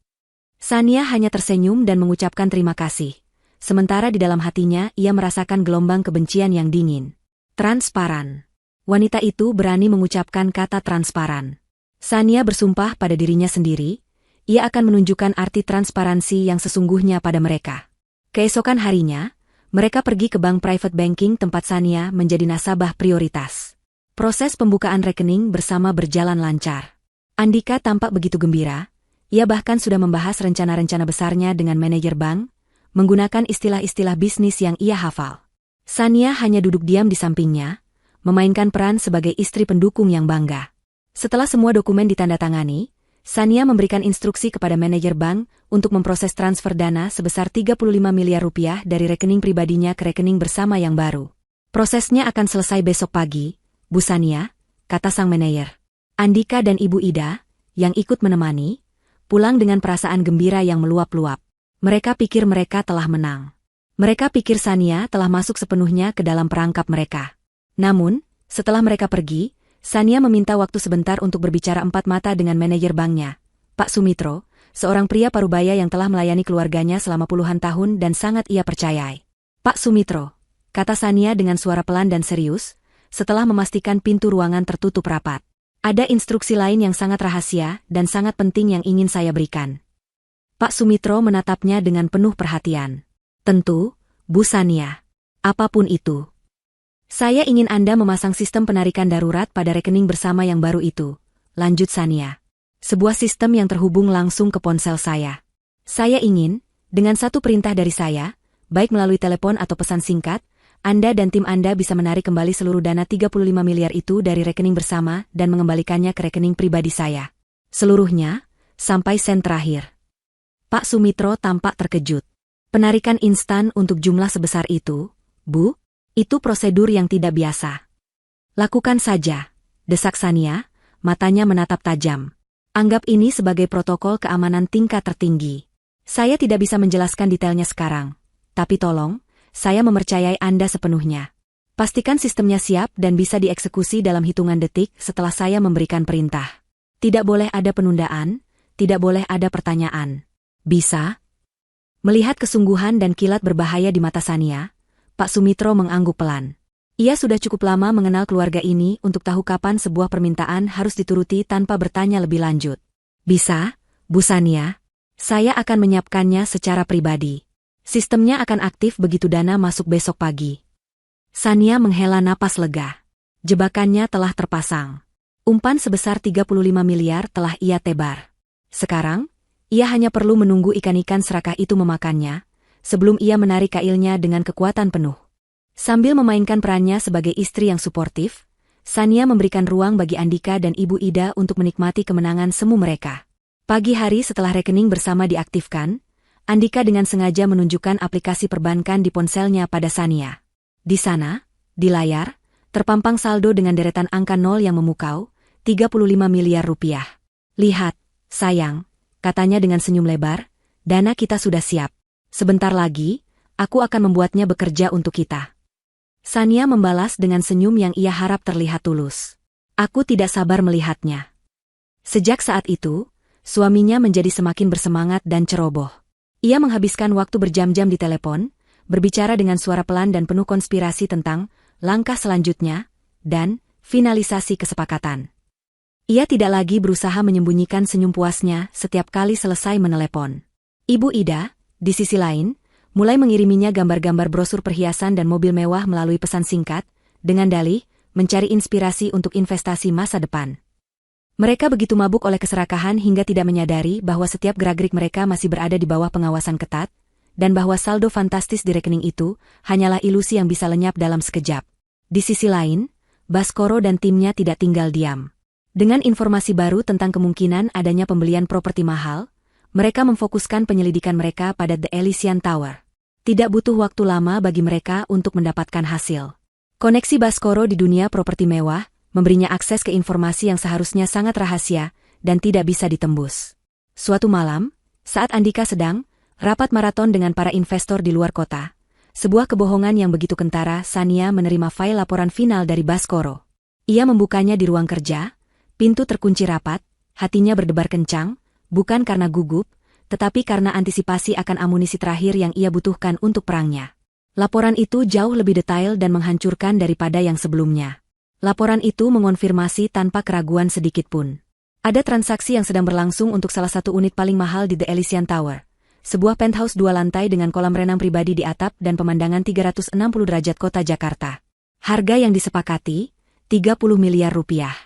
Sania hanya tersenyum dan mengucapkan terima kasih. Sementara di dalam hatinya ia merasakan gelombang kebencian yang dingin. Transparan. Wanita itu berani mengucapkan kata transparan. Sania bersumpah pada dirinya sendiri, ia akan menunjukkan arti transparansi yang sesungguhnya pada mereka. Keesokan harinya, mereka pergi ke bank private banking tempat Sania menjadi nasabah prioritas. Proses pembukaan rekening bersama berjalan lancar. Andika tampak begitu gembira, ia bahkan sudah membahas rencana-rencana besarnya dengan manajer bank, menggunakan istilah-istilah bisnis yang ia hafal. Sania hanya duduk diam di sampingnya, memainkan peran sebagai istri pendukung yang bangga. Setelah semua dokumen ditandatangani, Sania memberikan instruksi kepada manajer bank untuk memproses transfer dana sebesar 35 miliar rupiah dari rekening pribadinya ke rekening bersama yang baru. Prosesnya akan selesai besok pagi, Bu Sania, kata sang manajer. Andika dan Ibu Ida, yang ikut menemani, pulang dengan perasaan gembira yang meluap-luap. Mereka pikir mereka telah menang. Mereka pikir Sania telah masuk sepenuhnya ke dalam perangkap mereka. Namun, setelah mereka pergi, Sania meminta waktu sebentar untuk berbicara empat mata dengan manajer banknya, Pak Sumitro, seorang pria parubaya yang telah melayani keluarganya selama puluhan tahun dan sangat ia percayai. Pak Sumitro, kata Sania dengan suara pelan dan serius, setelah memastikan pintu ruangan tertutup rapat. Ada instruksi lain yang sangat rahasia dan sangat penting yang ingin saya berikan. Pak Sumitro menatapnya dengan penuh perhatian. Tentu, Bu Sania. Apapun itu. Saya ingin Anda memasang sistem penarikan darurat pada rekening bersama yang baru itu, lanjut Sania. Sebuah sistem yang terhubung langsung ke ponsel saya. Saya ingin, dengan satu perintah dari saya, baik melalui telepon atau pesan singkat, Anda dan tim Anda bisa menarik kembali seluruh dana 35 miliar itu dari rekening bersama dan mengembalikannya ke rekening pribadi saya. Seluruhnya, sampai sen terakhir. Pak Sumitro tampak terkejut. Penarikan instan untuk jumlah sebesar itu, Bu? Itu prosedur yang tidak biasa. Lakukan saja, desak Sania, matanya menatap tajam. Anggap ini sebagai protokol keamanan tingkat tertinggi. Saya tidak bisa menjelaskan detailnya sekarang, tapi tolong, saya mempercayai Anda sepenuhnya. Pastikan sistemnya siap dan bisa dieksekusi dalam hitungan detik setelah saya memberikan perintah. Tidak boleh ada penundaan, tidak boleh ada pertanyaan. Bisa? Melihat kesungguhan dan kilat berbahaya di mata Sania, Pak Sumitro mengangguk pelan. Ia sudah cukup lama mengenal keluarga ini untuk tahu kapan sebuah permintaan harus dituruti tanpa bertanya lebih lanjut. Bisa, Bu Sania? Saya akan menyiapkannya secara pribadi. Sistemnya akan aktif begitu dana masuk besok pagi. Sania menghela napas lega. Jebakannya telah terpasang. Umpan sebesar 35 miliar telah ia tebar. Sekarang, ia hanya perlu menunggu ikan-ikan serakah itu memakannya, sebelum ia menarik kailnya dengan kekuatan penuh. Sambil memainkan perannya sebagai istri yang suportif, Sania memberikan ruang bagi Andika dan Ibu Ida untuk menikmati kemenangan semu mereka. Pagi hari setelah rekening bersama diaktifkan, Andika dengan sengaja menunjukkan aplikasi perbankan di ponselnya pada Sania. Di sana, di layar, terpampang saldo dengan deretan angka 0 yang memukau, 35 miliar rupiah. Lihat, sayang, katanya dengan senyum lebar, dana kita sudah siap. Sebentar lagi, aku akan membuatnya bekerja untuk kita. Sania membalas dengan senyum yang ia harap terlihat tulus. Aku tidak sabar melihatnya. Sejak saat itu, suaminya menjadi semakin bersemangat dan ceroboh. Ia menghabiskan waktu berjam-jam di telepon, berbicara dengan suara pelan dan penuh konspirasi tentang langkah selanjutnya dan finalisasi kesepakatan. Ia tidak lagi berusaha menyembunyikan senyum puasnya setiap kali selesai menelepon. Ibu Ida, di sisi lain, mulai mengiriminya gambar-gambar brosur perhiasan dan mobil mewah melalui pesan singkat, dengan dalih mencari inspirasi untuk investasi masa depan. Mereka begitu mabuk oleh keserakahan hingga tidak menyadari bahwa setiap gerak-gerik mereka masih berada di bawah pengawasan ketat, dan bahwa saldo fantastis di rekening itu hanyalah ilusi yang bisa lenyap dalam sekejap. Di sisi lain, Baskoro dan timnya tidak tinggal diam. Dengan informasi baru tentang kemungkinan adanya pembelian properti mahal, mereka memfokuskan penyelidikan mereka pada The Elysian Tower. Tidak butuh waktu lama bagi mereka untuk mendapatkan hasil. Koneksi Baskoro di dunia properti mewah memberinya akses ke informasi yang seharusnya sangat rahasia dan tidak bisa ditembus. Suatu malam, saat Andika sedang rapat maraton dengan para investor di luar kota, sebuah kebohongan yang begitu kentara, Sania menerima file laporan final dari Baskoro. Ia membukanya di ruang kerja, pintu terkunci rapat, hatinya berdebar kencang, bukan karena gugup, tetapi karena antisipasi akan amunisi terakhir yang ia butuhkan untuk perangnya. Laporan itu jauh lebih detail dan menghancurkan daripada yang sebelumnya. Laporan itu mengonfirmasi tanpa keraguan sedikit pun. Ada transaksi yang sedang berlangsung untuk salah satu unit paling mahal di The Elysian Tower. Sebuah penthouse 2 lantai dengan kolam renang pribadi di atap dan pemandangan 360 derajat kota Jakarta. Harga yang disepakati, 30 miliar rupiah.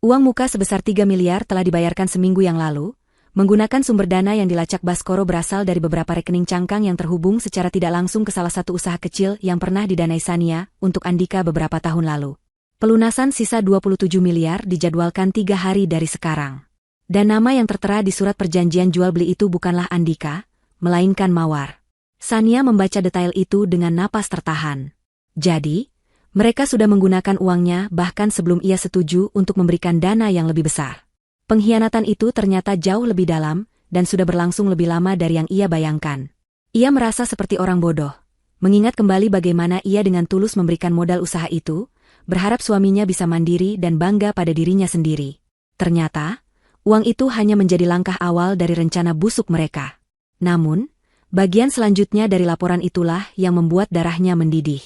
Uang muka sebesar 3 miliar telah dibayarkan seminggu yang lalu, menggunakan sumber dana yang dilacak Baskoro berasal dari beberapa rekening cangkang yang terhubung secara tidak langsung ke salah satu usaha kecil yang pernah didanai Sania untuk Andika beberapa tahun lalu. Pelunasan sisa 27 miliar dijadwalkan 3 hari dari sekarang. Dan nama yang tertera di surat perjanjian jual beli itu bukanlah Andika, melainkan Mawar. Sania membaca detail itu dengan napas tertahan. Jadi, mereka sudah menggunakan uangnya bahkan sebelum ia setuju untuk memberikan dana yang lebih besar. Pengkhianatan itu ternyata jauh lebih dalam dan sudah berlangsung lebih lama dari yang ia bayangkan. Ia merasa seperti orang bodoh, mengingat kembali bagaimana ia dengan tulus memberikan modal usaha itu, berharap suaminya bisa mandiri dan bangga pada dirinya sendiri. Ternyata, uang itu hanya menjadi langkah awal dari rencana busuk mereka. Namun, bagian selanjutnya dari laporan itulah yang membuat darahnya mendidih.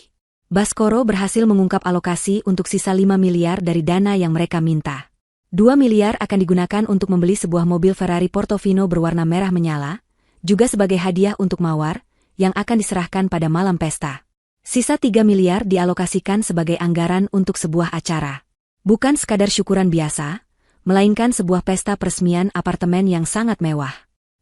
Baskoro berhasil mengungkap alokasi untuk sisa 5 miliar dari dana yang mereka minta. 2 miliar akan digunakan untuk membeli sebuah mobil Ferrari Portofino berwarna merah menyala, juga sebagai hadiah untuk Mawar, yang akan diserahkan pada malam pesta. Sisa 3 miliar dialokasikan sebagai anggaran untuk sebuah acara. Bukan sekadar syukuran biasa, melainkan sebuah pesta peresmian apartemen yang sangat mewah.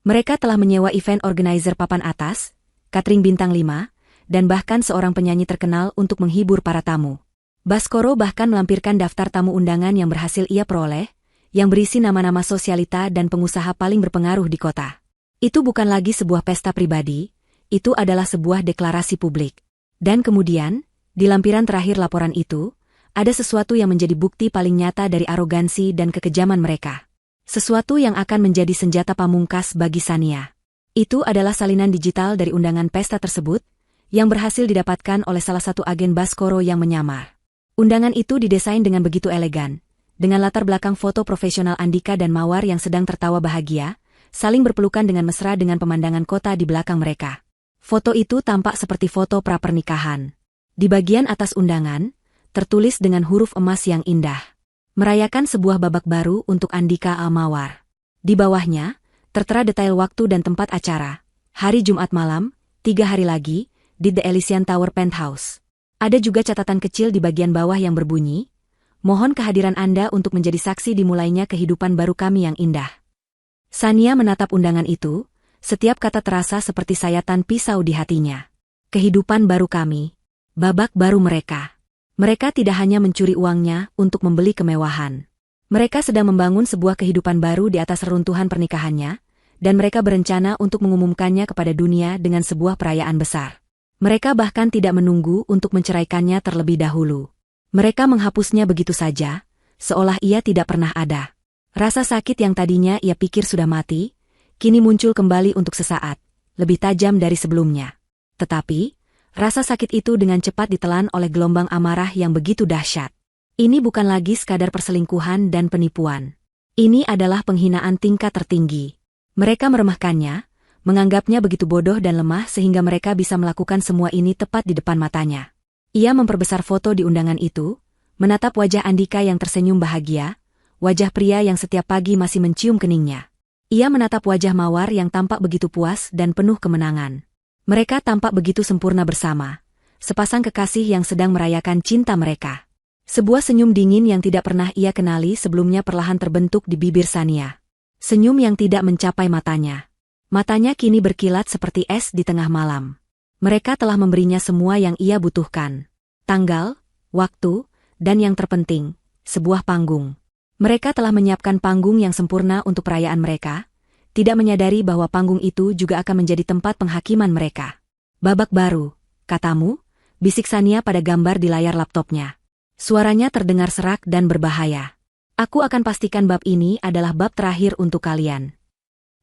Mereka telah menyewa event organizer papan atas, catering bintang 5, dan bahkan seorang penyanyi terkenal untuk menghibur para tamu. Baskoro bahkan melampirkan daftar tamu undangan yang berhasil ia peroleh, yang berisi nama-nama sosialita dan pengusaha paling berpengaruh di kota. Itu bukan lagi sebuah pesta pribadi, itu adalah sebuah deklarasi publik. Dan kemudian, di lampiran terakhir laporan itu, ada sesuatu yang menjadi bukti paling nyata dari arogansi dan kekejaman mereka. Sesuatu yang akan menjadi senjata pamungkas bagi Shania. Itu adalah salinan digital dari undangan pesta tersebut, yang berhasil didapatkan oleh salah satu agen Baskoro yang menyamar. Undangan itu didesain dengan begitu elegan, dengan latar belakang foto profesional Andika dan Mawar yang sedang tertawa bahagia, saling berpelukan dengan mesra dengan pemandangan kota di belakang mereka. Foto itu tampak seperti foto pra-pernikahan. Di bagian atas undangan, tertulis dengan huruf emas yang indah, merayakan sebuah babak baru untuk Andika A. Mawar. Di bawahnya, tertera detail waktu dan tempat acara, hari Jumat malam, 3 hari lagi, di The Elysian Tower Penthouse. Ada juga catatan kecil di bagian bawah yang berbunyi, mohon kehadiran Anda untuk menjadi saksi dimulainya kehidupan baru kami yang indah. Shania menatap undangan itu, setiap kata terasa seperti sayatan pisau di hatinya. Kehidupan baru kami. Babak baru mereka. Mereka tidak hanya mencuri uangnya untuk membeli kemewahan. Mereka sedang membangun sebuah kehidupan baru di atas reruntuhan pernikahannya, dan mereka berencana untuk mengumumkannya kepada dunia dengan sebuah perayaan besar. Mereka bahkan tidak menunggu untuk menceraikannya terlebih dahulu. Mereka menghapusnya begitu saja, seolah ia tidak pernah ada. Rasa sakit yang tadinya ia pikir sudah mati, kini muncul kembali untuk sesaat, lebih tajam dari sebelumnya. Tetapi, rasa sakit itu dengan cepat ditelan oleh gelombang amarah yang begitu dahsyat. Ini bukan lagi sekadar perselingkuhan dan penipuan. Ini adalah penghinaan tingkat tertinggi. Mereka meremehkannya, menganggapnya begitu bodoh dan lemah sehingga mereka bisa melakukan semua ini tepat di depan matanya. Ia memperbesar foto di undangan itu, menatap wajah Andika yang tersenyum bahagia, wajah pria yang setiap pagi masih mencium keningnya. Ia menatap wajah Mawar yang tampak begitu puas dan penuh kemenangan. Mereka tampak begitu sempurna bersama, sepasang kekasih yang sedang merayakan cinta mereka. Sebuah senyum dingin yang tidak pernah ia kenali sebelumnya perlahan terbentuk di bibir Shania. Senyum yang tidak mencapai matanya. Matanya kini berkilat seperti es di tengah malam. Mereka telah memberinya semua yang ia butuhkan. Tanggal, waktu, dan yang terpenting, sebuah panggung. Mereka telah menyiapkan panggung yang sempurna untuk perayaan mereka, tidak menyadari bahwa panggung itu juga akan menjadi tempat penghakiman mereka. Babak baru, katamu? Bisik Shania pada gambar di layar laptopnya. Suaranya terdengar serak dan berbahaya. Aku akan pastikan bab ini adalah bab terakhir untuk kalian.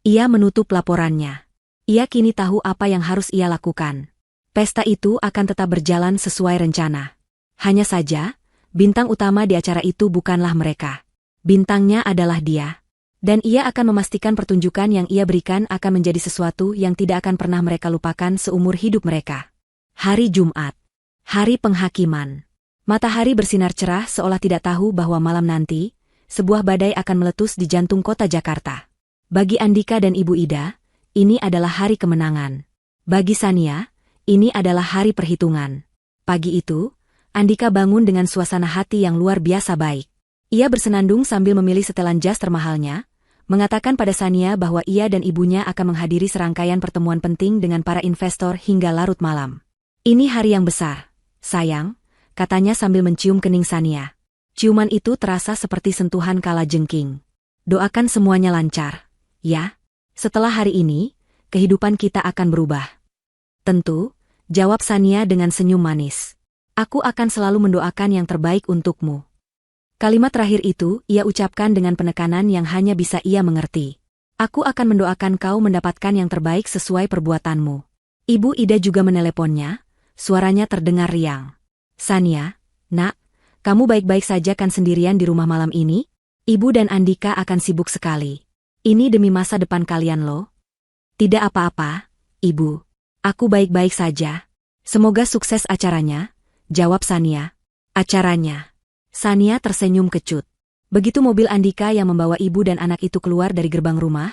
Ia menutup laporannya. Ia kini tahu apa yang harus ia lakukan. Pesta itu akan tetap berjalan sesuai rencana. Hanya saja, bintang utama di acara itu bukanlah mereka. Bintangnya adalah dia. Dan ia akan memastikan pertunjukan yang ia berikan akan menjadi sesuatu yang tidak akan pernah mereka lupakan seumur hidup mereka. Hari Jumat. Hari penghakiman. Matahari bersinar cerah seolah tidak tahu bahwa malam nanti, sebuah badai akan meletus di jantung kota Jakarta. Bagi Andika dan Ibu Ida, ini adalah hari kemenangan. Bagi Shania, ini adalah hari perhitungan. Pagi itu, Andika bangun dengan suasana hati yang luar biasa baik. Ia bersenandung sambil memilih setelan jas termahalnya, mengatakan pada Shania bahwa ia dan ibunya akan menghadiri serangkaian pertemuan penting dengan para investor hingga larut malam. Ini hari yang besar, sayang, katanya sambil mencium kening Shania. Ciuman itu terasa seperti sentuhan kalajengking. Doakan semuanya lancar. Ya, setelah hari ini, kehidupan kita akan berubah. Tentu, jawab Shania dengan senyum manis. Aku akan selalu mendoakan yang terbaik untukmu. Kalimat terakhir itu ia ucapkan dengan penekanan yang hanya bisa ia mengerti. Aku akan mendoakan kau mendapatkan yang terbaik sesuai perbuatanmu. Ibu Ida juga meneleponnya, suaranya terdengar riang. Shania, nak, kamu baik-baik saja kan sendirian di rumah malam ini? Ibu dan Andika akan sibuk sekali. Ini demi masa depan kalian loh. Tidak apa-apa, Ibu. Aku baik-baik saja. Semoga sukses acaranya, jawab Shania. Acaranya. Shania tersenyum kecut. Begitu mobil Andika yang membawa ibu dan anak itu keluar dari gerbang rumah,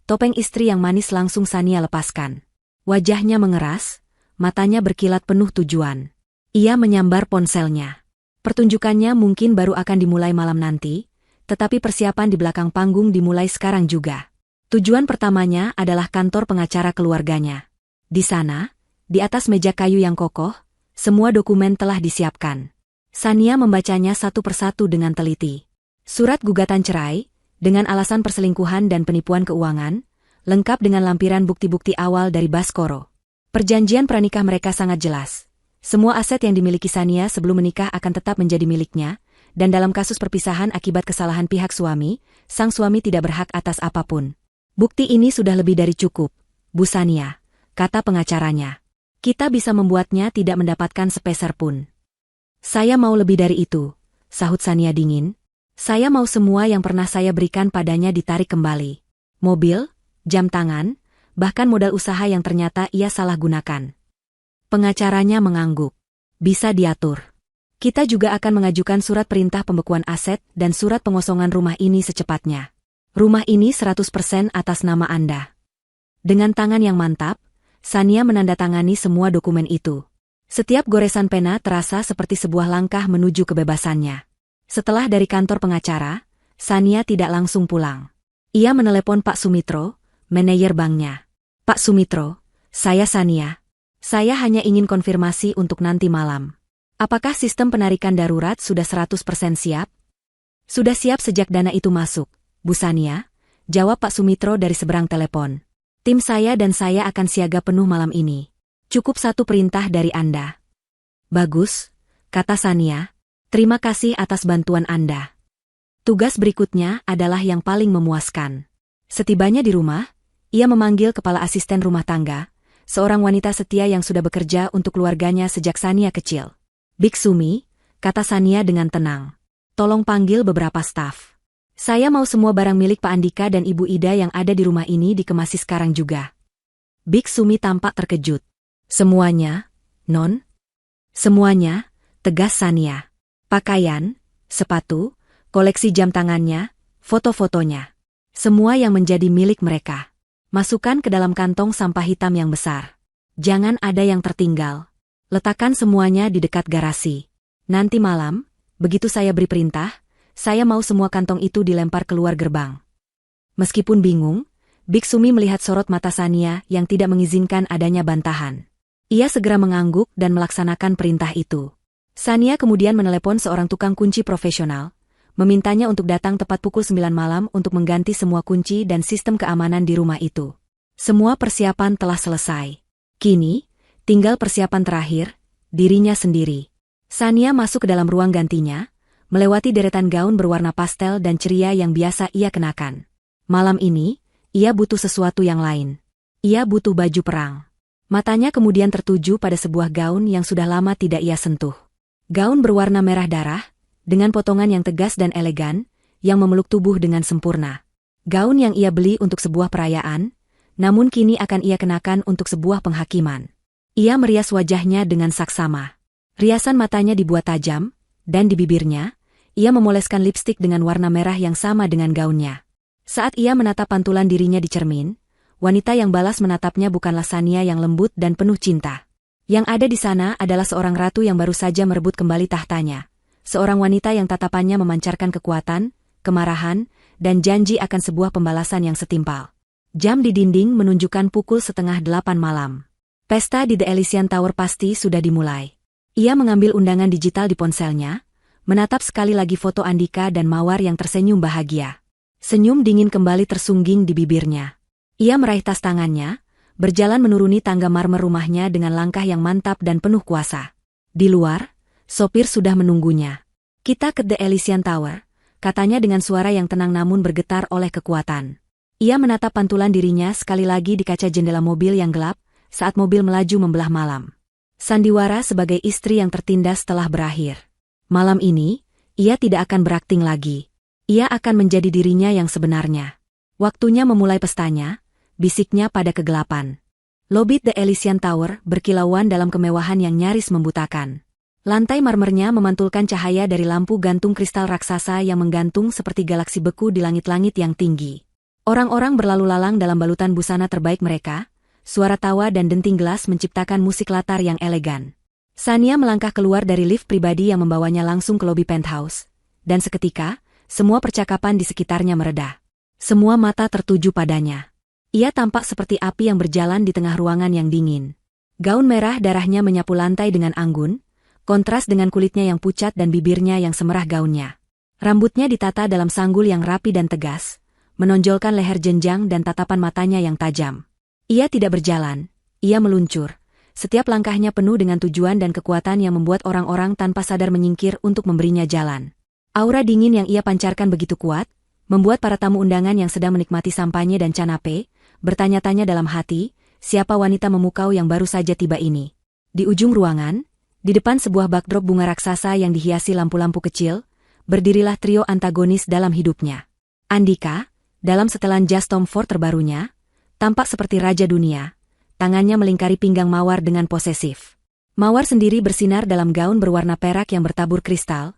topeng istri yang manis langsung Shania lepaskan. Wajahnya mengeras, matanya berkilat penuh tujuan. Ia menyambar ponselnya. Pertunjukannya mungkin baru akan dimulai malam nanti, tetapi persiapan di belakang panggung dimulai sekarang juga. Tujuan pertamanya adalah kantor pengacara keluarganya. Di sana, Di atas meja kayu yang kokoh, semua dokumen telah disiapkan. Sania membacanya satu persatu dengan teliti. Surat gugatan cerai, dengan alasan perselingkuhan dan penipuan keuangan, lengkap dengan lampiran bukti-bukti awal dari Baskoro. Perjanjian pranikah mereka sangat jelas. Semua aset yang dimiliki Sania sebelum menikah akan tetap menjadi miliknya, dan dalam kasus perpisahan akibat kesalahan pihak suami, sang suami tidak berhak atas apapun. Bukti ini sudah lebih dari cukup, Bu Sania, kata pengacaranya. Kita bisa membuatnya tidak mendapatkan sepeser pun. Saya mau lebih dari itu, sahut Sania dingin. Saya mau semua yang pernah saya berikan padanya ditarik kembali. Mobil, jam tangan, bahkan modal usaha yang ternyata ia salah gunakan. Pengacaranya mengangguk. Bisa diatur. Kita juga akan mengajukan surat perintah pembekuan aset dan surat pengosongan rumah ini secepatnya. Rumah ini 100% atas nama Anda. Dengan tangan yang mantap, Sania menandatangani semua dokumen itu. Setiap goresan pena terasa seperti sebuah langkah menuju kebebasannya. Setelah dari kantor pengacara, Sania tidak langsung pulang. Ia menelepon Pak Sumitro, manajer banknya. Pak Sumitro, saya Sania. Saya hanya ingin konfirmasi untuk nanti malam. Apakah sistem penarikan darurat sudah 100% siap? Sudah siap sejak dana itu masuk, Bu Sania, jawab Pak Sumitro dari seberang telepon. Tim saya dan saya akan siaga penuh malam ini. Cukup satu perintah dari Anda. Bagus, kata Sania. Terima kasih atas bantuan Anda. Tugas berikutnya adalah yang paling memuaskan. Setibanya di rumah, ia memanggil kepala asisten rumah tangga, seorang wanita setia yang sudah bekerja untuk keluarganya sejak Sania kecil. Bik Sumi, kata Sania dengan tenang. Tolong panggil beberapa staf. Saya mau semua barang milik Pak Andika dan Ibu Ida yang ada di rumah ini dikemasi sekarang juga. Bik Sumi tampak terkejut. Semuanya, Non? Semuanya, tegas Sania. Pakaian, sepatu, koleksi jam tangannya, foto-fotonya. Semua yang menjadi milik mereka. Masukkan ke dalam kantong sampah hitam yang besar. Jangan ada yang tertinggal. Letakkan semuanya di dekat garasi. Nanti malam, begitu saya beri perintah, saya mau semua kantong itu dilempar keluar gerbang. Meskipun bingung, Bik Sumi melihat sorot mata Sania yang tidak mengizinkan adanya bantahan. Ia segera mengangguk dan melaksanakan perintah itu. Sania kemudian menelepon seorang tukang kunci profesional, memintanya untuk datang tepat pukul 9 malam untuk mengganti semua kunci dan sistem keamanan di rumah itu. Semua persiapan telah selesai. Kini, tinggal persiapan terakhir, dirinya sendiri. Sania masuk ke dalam ruang gantinya, melewati deretan gaun berwarna pastel dan ceria yang biasa ia kenakan. Malam ini, ia butuh sesuatu yang lain. Ia butuh baju perang. Matanya kemudian tertuju pada sebuah gaun yang sudah lama tidak ia sentuh. Gaun berwarna merah darah, dengan potongan yang tegas dan elegan, yang memeluk tubuh dengan sempurna. Gaun yang ia beli untuk sebuah perayaan, namun kini akan ia kenakan untuk sebuah penghakiman. Ia merias wajahnya dengan saksama. Riasan matanya dibuat tajam, dan di bibirnya, ia memoleskan lipstik dengan warna merah yang sama dengan gaunnya. Saat ia menatap pantulan dirinya di cermin, wanita yang balas menatapnya bukanlah Sania yang lembut dan penuh cinta. Yang ada di sana adalah seorang ratu yang baru saja merebut kembali tahtanya. Seorang wanita yang tatapannya memancarkan kekuatan, kemarahan, dan janji akan sebuah pembalasan yang setimpal. Jam di dinding menunjukkan pukul 7:30 malam. Pesta di The Elysian Tower pasti sudah dimulai. Ia mengambil undangan digital di ponselnya, menatap sekali lagi foto Andika dan Mawar yang tersenyum bahagia. Senyum dingin kembali tersungging di bibirnya. Ia meraih tas tangannya, berjalan menuruni tangga marmer rumahnya dengan langkah yang mantap dan penuh kuasa. Di luar, sopir sudah menunggunya. Kita ke The Elysian Tower, katanya dengan suara yang tenang namun bergetar oleh kekuatan. Ia menatap pantulan dirinya sekali lagi di kaca jendela mobil yang gelap, saat mobil melaju membelah malam. Sandiwara sebagai istri yang tertindas telah berakhir. Malam ini, ia tidak akan berakting lagi. Ia akan menjadi dirinya yang sebenarnya. Waktunya memulai pestanya, bisiknya pada kegelapan. Lobi The Elysian Tower berkilauan dalam kemewahan yang nyaris membutakan. Lantai marmernya memantulkan cahaya dari lampu gantung kristal raksasa yang menggantung seperti galaksi beku di langit-langit yang tinggi. Orang-orang berlalu lalang dalam balutan busana terbaik mereka, suara tawa dan denting gelas menciptakan musik latar yang elegan. Sania melangkah keluar dari lift pribadi yang membawanya langsung ke lobi penthouse, dan seketika, semua percakapan di sekitarnya mereda. Semua mata tertuju padanya. Ia tampak seperti api yang berjalan di tengah ruangan yang dingin. Gaun merah darahnya menyapu lantai dengan anggun, kontras dengan kulitnya yang pucat dan bibirnya yang semerah gaunnya. Rambutnya ditata dalam sanggul yang rapi dan tegas, menonjolkan leher jenjang dan tatapan matanya yang tajam. Ia tidak berjalan, ia meluncur. Setiap langkahnya penuh dengan tujuan dan kekuatan yang membuat orang-orang tanpa sadar menyingkir untuk memberinya jalan. Aura dingin yang ia pancarkan begitu kuat, membuat para tamu undangan yang sedang menikmati sampanye dan canape, bertanya-tanya dalam hati, siapa wanita memukau yang baru saja tiba ini. Di ujung ruangan, di depan sebuah backdrop bunga raksasa yang dihiasi lampu-lampu kecil, berdirilah trio antagonis dalam hidupnya. Andika, dalam setelan jas Tom Ford terbarunya, tampak seperti raja dunia. Tangannya melingkari pinggang Mawar dengan posesif. Mawar sendiri bersinar dalam gaun berwarna perak yang bertabur kristal,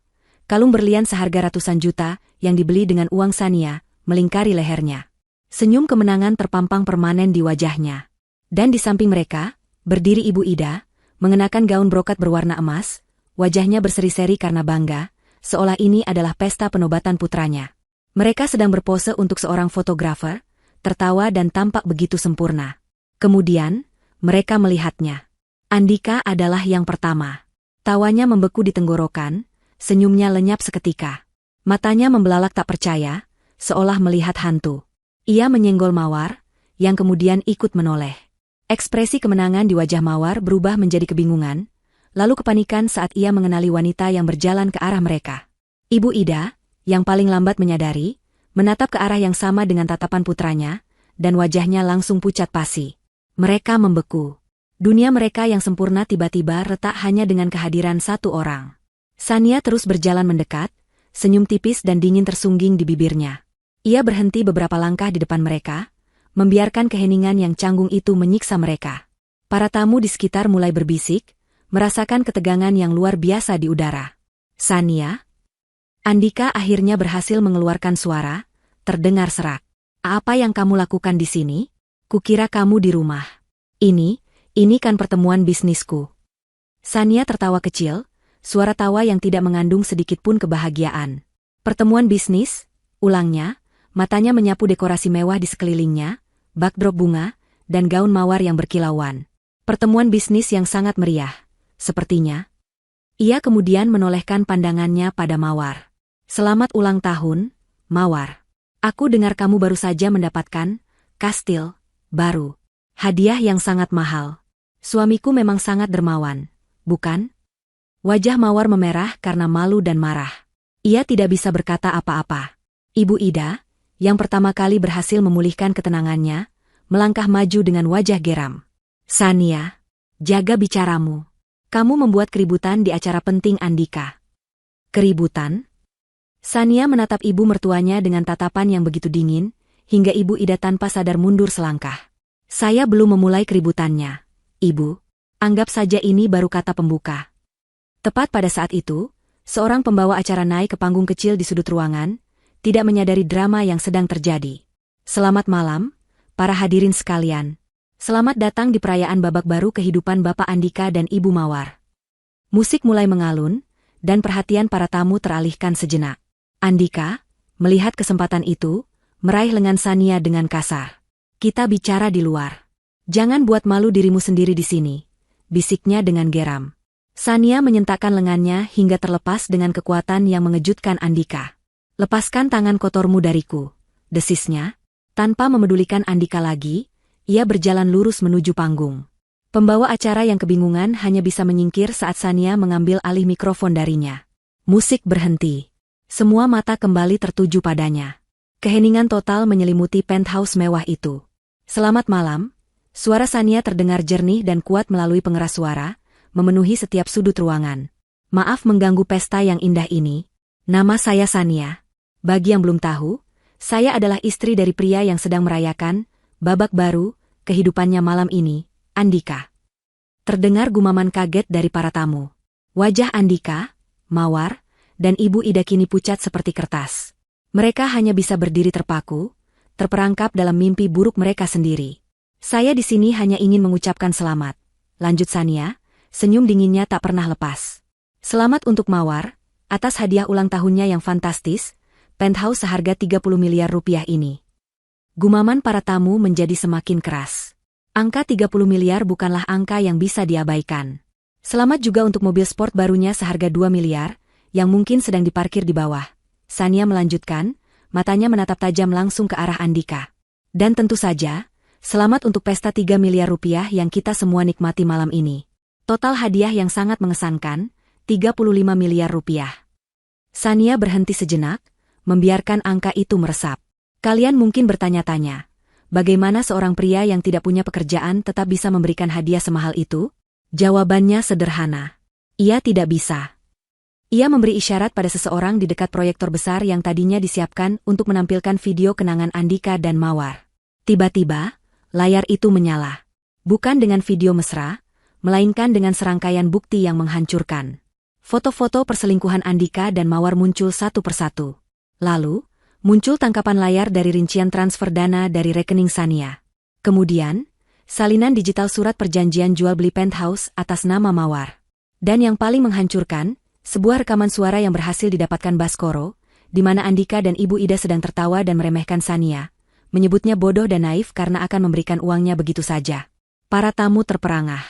kalung berlian seharga ratusan juta yang dibeli dengan uang Sania, melingkari lehernya. Senyum kemenangan terpampang permanen di wajahnya. Dan di samping mereka, berdiri Ibu Ida, mengenakan gaun brokat berwarna emas, wajahnya berseri-seri karena bangga, seolah ini adalah pesta penobatan putranya. Mereka sedang berpose untuk seorang fotografer, tertawa dan tampak begitu sempurna. Kemudian, mereka melihatnya. Andika adalah yang pertama. Tawanya membeku di tenggorokan, senyumnya lenyap seketika. Matanya membelalak tak percaya, seolah melihat hantu. Ia menyenggol Mawar, yang kemudian ikut menoleh. Ekspresi kemenangan di wajah Mawar berubah menjadi kebingungan, lalu kepanikan saat ia mengenali wanita yang berjalan ke arah mereka. Ibu Ida, yang paling lambat menyadari, menatap ke arah yang sama dengan tatapan putranya, dan wajahnya langsung pucat pasi. Mereka membeku. Dunia mereka yang sempurna tiba-tiba retak hanya dengan kehadiran satu orang. Sania terus berjalan mendekat, senyum tipis dan dingin tersungging di bibirnya. Ia berhenti beberapa langkah di depan mereka, membiarkan keheningan yang canggung itu menyiksa mereka. Para tamu di sekitar mulai berbisik, merasakan ketegangan yang luar biasa di udara. Sania? Andika akhirnya berhasil mengeluarkan suara, terdengar serak. Apa yang kamu lakukan di sini? Kukira kamu di rumah. Ini kan pertemuan bisnisku. Sania tertawa kecil, suara tawa yang tidak mengandung sedikit pun kebahagiaan. Pertemuan bisnis? Ulangnya, matanya menyapu dekorasi mewah di sekelilingnya, backdrop bunga, dan gaun Mawar yang berkilauan. Pertemuan bisnis yang sangat meriah, sepertinya. Ia kemudian menolehkan pandangannya pada Mawar. Selamat ulang tahun, Mawar. Aku dengar kamu baru saja mendapatkan kastil baru. Hadiah yang sangat mahal. Suamiku memang sangat dermawan, bukan? Wajah Mawar memerah karena malu dan marah. Ia tidak bisa berkata apa-apa. Ibu Ida, yang pertama kali berhasil memulihkan ketenangannya, melangkah maju dengan wajah geram. Sania, jaga bicaramu. Kamu membuat keributan di acara penting Andika. Keributan? Sania menatap ibu mertuanya dengan tatapan yang begitu dingin, hingga Ibu Ida tanpa sadar mundur selangkah. Saya belum memulai keributannya, Ibu. Anggap saja ini baru kata pembuka. Tepat pada saat itu, seorang pembawa acara naik ke panggung kecil di sudut ruangan, tidak menyadari drama yang sedang terjadi. Selamat malam, para hadirin sekalian. Selamat datang di perayaan babak baru kehidupan Bapak Andika dan Ibu Mawar. Musik mulai mengalun, dan perhatian para tamu teralihkan sejenak. Andika, melihat kesempatan itu, meraih lengan Sania dengan kasar. Kita bicara di luar. Jangan buat malu dirimu sendiri di sini, bisiknya dengan geram. Sania menyentakkan lengannya hingga terlepas dengan kekuatan yang mengejutkan Andika. Lepaskan tangan kotormu dariku, desisnya. Tanpa memedulikan Andika lagi, ia berjalan lurus menuju panggung. Pembawa acara yang kebingungan hanya bisa menyingkir saat Sania mengambil alih mikrofon darinya. Musik berhenti. Semua mata kembali tertuju padanya. Keheningan total menyelimuti penthouse mewah itu. Selamat malam, suara Sania terdengar jernih dan kuat melalui pengeras suara, memenuhi setiap sudut ruangan. Maaf mengganggu pesta yang indah ini. Nama saya Sania. Bagi yang belum tahu, saya adalah istri dari pria yang sedang merayakan babak baru kehidupannya malam ini, Andika. Terdengar gumaman kaget dari para tamu. Wajah Andika, Mawar, dan Ibu Ida kini pucat seperti kertas. Mereka hanya bisa berdiri terpaku, terperangkap dalam mimpi buruk mereka sendiri. Saya di sini hanya ingin mengucapkan selamat. Lanjut Sania, senyum dinginnya tak pernah lepas. Selamat untuk Mawar, atas hadiah ulang tahunnya yang fantastis, penthouse seharga 30 miliar rupiah ini. Gumaman para tamu menjadi semakin keras. Angka 30 miliar bukanlah angka yang bisa diabaikan. Selamat juga untuk mobil sport barunya seharga 2 miliar, yang mungkin sedang diparkir di bawah. Sania melanjutkan, matanya menatap tajam langsung ke arah Andika. Dan tentu saja, selamat untuk pesta 3 miliar rupiah yang kita semua nikmati malam ini. Total hadiah yang sangat mengesankan, 35 miliar rupiah. Sania berhenti sejenak, membiarkan angka itu meresap. Kalian mungkin bertanya-tanya, bagaimana seorang pria yang tidak punya pekerjaan tetap bisa memberikan hadiah semahal itu? Jawabannya sederhana. Ia tidak bisa. Ia memberi isyarat pada seseorang di dekat proyektor besar yang tadinya disiapkan untuk menampilkan video kenangan Andika dan Mawar. Tiba-tiba, layar itu menyala. Bukan dengan video mesra, melainkan dengan serangkaian bukti yang menghancurkan. Foto-foto perselingkuhan Andika dan Mawar muncul satu persatu. Lalu, muncul tangkapan layar dari rincian transfer dana dari rekening Sania. Kemudian, salinan digital surat perjanjian jual beli penthouse atas nama Mawar. Dan yang paling menghancurkan, sebuah rekaman suara yang berhasil didapatkan Baskoro, di mana Andika dan Ibu Ida sedang tertawa dan meremehkan Sania, menyebutnya bodoh dan naif karena akan memberikan uangnya begitu saja. Para tamu terperangah.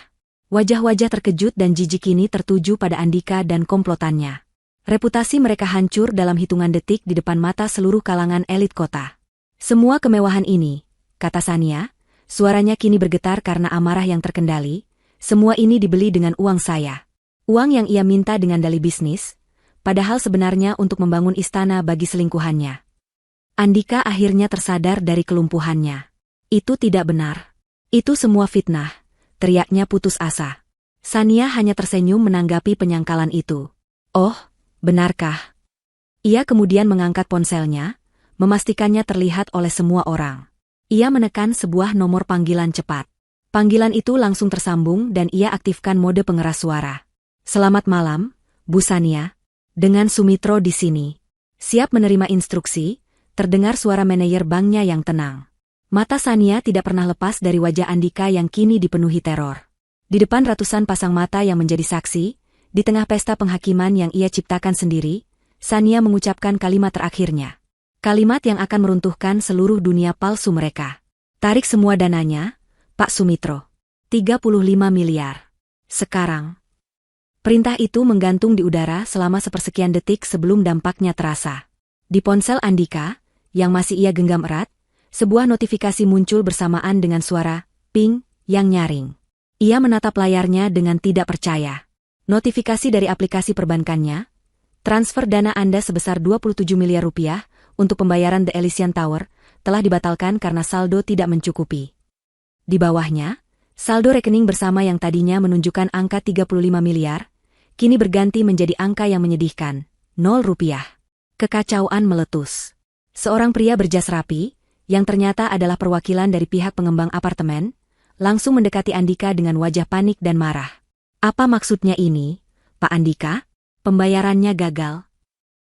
Wajah-wajah terkejut dan jijik ini tertuju pada Andika dan komplotannya. Reputasi mereka hancur dalam hitungan detik di depan mata seluruh kalangan elit kota. Semua kemewahan ini, kata Sania, suaranya kini bergetar karena amarah yang terkendali, semua ini dibeli dengan uang saya. Uang yang ia minta dengan dalih bisnis, padahal sebenarnya untuk membangun istana bagi selingkuhannya. Andika akhirnya tersadar dari kelumpuhannya. Itu tidak benar. Itu semua fitnah, teriaknya putus asa. Sania hanya tersenyum menanggapi penyangkalan itu. Oh, benarkah? Ia kemudian mengangkat ponselnya, memastikannya terlihat oleh semua orang. Ia menekan sebuah nomor panggilan cepat. Panggilan itu langsung tersambung dan ia aktifkan mode pengeras suara. Selamat malam, Bu Sania. Dengan Sumitro di sini. Siap menerima instruksi, terdengar suara manajer banknya yang tenang. Mata Sania tidak pernah lepas dari wajah Andika yang kini dipenuhi teror. Di depan ratusan pasang mata yang menjadi saksi, di tengah pesta penghakiman yang ia ciptakan sendiri, Sania mengucapkan kalimat terakhirnya. Kalimat yang akan meruntuhkan seluruh dunia palsu mereka. Tarik semua dananya, Pak Sumitro. 35 miliar. Sekarang. Perintah itu menggantung di udara selama sepersekian detik sebelum dampaknya terasa. Di ponsel Andika, yang masih ia genggam erat, sebuah notifikasi muncul bersamaan dengan suara ping yang nyaring. Ia menatap layarnya dengan tidak percaya. Notifikasi dari aplikasi perbankannya, transfer dana Anda sebesar 27 miliar rupiah untuk pembayaran The Elysian Tower telah dibatalkan karena saldo tidak mencukupi. Di bawahnya, saldo rekening bersama yang tadinya menunjukkan angka 35 miliar, kini berganti menjadi angka yang menyedihkan, 0 rupiah. Kekacauan meletus. Seorang pria berjas rapi, yang ternyata adalah perwakilan dari pihak pengembang apartemen, langsung mendekati Andika dengan wajah panik dan marah. Apa maksudnya ini, Pak Andika? Pembayarannya gagal.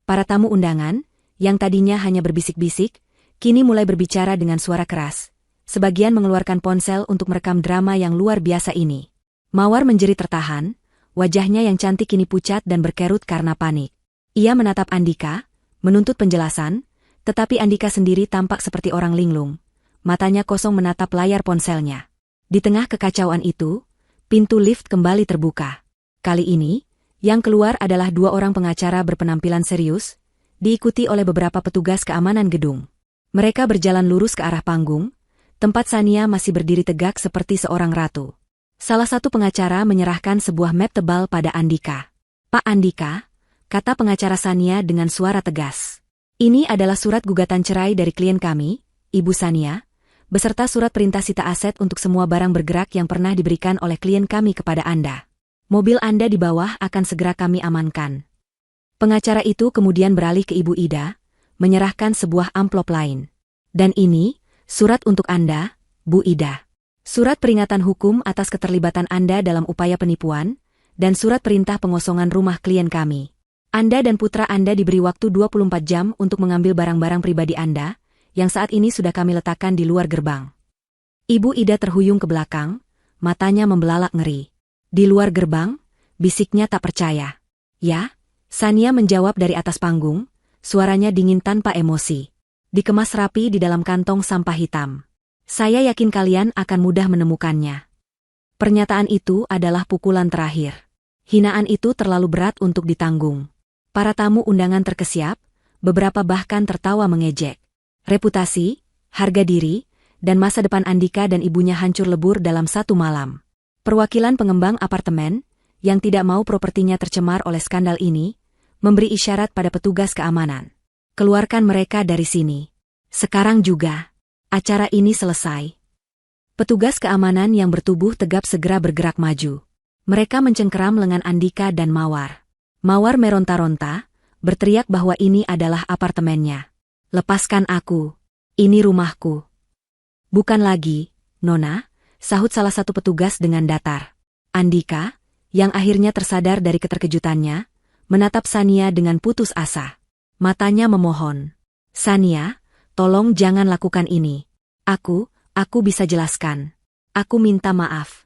Para tamu undangan, yang tadinya hanya berbisik-bisik, kini mulai berbicara dengan suara keras. Sebagian mengeluarkan ponsel untuk merekam drama yang luar biasa ini. Mawar menjerit tertahan, wajahnya yang cantik kini pucat dan berkerut karena panik. Ia menatap Andika, menuntut penjelasan, tetapi Andika sendiri tampak seperti orang linglung. Matanya kosong menatap layar ponselnya. Di tengah kekacauan itu, pintu lift kembali terbuka. Kali ini, yang keluar adalah 2 orang pengacara berpenampilan serius, diikuti oleh beberapa petugas keamanan gedung. Mereka berjalan lurus ke arah panggung, tempat Sania masih berdiri tegak seperti seorang ratu. Salah satu pengacara menyerahkan sebuah map tebal pada Andika. Pak Andika, kata pengacara Sania dengan suara tegas. Ini adalah surat gugatan cerai dari klien kami, Ibu Sania, beserta surat perintah sita aset untuk semua barang bergerak yang pernah diberikan oleh klien kami kepada Anda. Mobil Anda di bawah akan segera kami amankan. Pengacara itu kemudian beralih ke Ibu Ida, menyerahkan sebuah amplop lain. Dan ini, surat untuk Anda, Bu Ida. Surat peringatan hukum atas keterlibatan Anda dalam upaya penipuan, dan surat perintah pengosongan rumah klien kami. Anda dan putra Anda diberi waktu 24 jam untuk mengambil barang-barang pribadi Anda, yang saat ini sudah kami letakkan di luar gerbang. Ibu Ida terhuyung ke belakang, matanya membelalak ngeri. Di luar gerbang, bisiknya tak percaya. Ya, Sania menjawab dari atas panggung, suaranya dingin tanpa emosi. Dikemas rapi di dalam kantong sampah hitam. Saya yakin kalian akan mudah menemukannya. Pernyataan itu adalah pukulan terakhir. Hinaan itu terlalu berat untuk ditanggung. Para tamu undangan terkesiap, beberapa bahkan tertawa mengejek. Reputasi, harga diri, dan masa depan Andika dan ibunya hancur lebur dalam satu malam. Perwakilan pengembang apartemen, yang tidak mau propertinya tercemar oleh skandal ini, memberi isyarat pada petugas keamanan. Keluarkan mereka dari sini. Sekarang juga. Acara ini selesai. Petugas keamanan yang bertubuh tegap segera bergerak maju. Mereka mencengkeram lengan Andika dan Mawar. Mawar meronta-ronta, berteriak bahwa ini adalah apartemennya. Lepaskan aku. Ini rumahku. Bukan lagi, Nona, sahut salah satu petugas dengan datar. Andika, yang akhirnya tersadar dari keterkejutannya, menatap Sania dengan putus asa. Matanya memohon. Sania, tolong jangan lakukan ini. Aku bisa jelaskan. Aku minta maaf.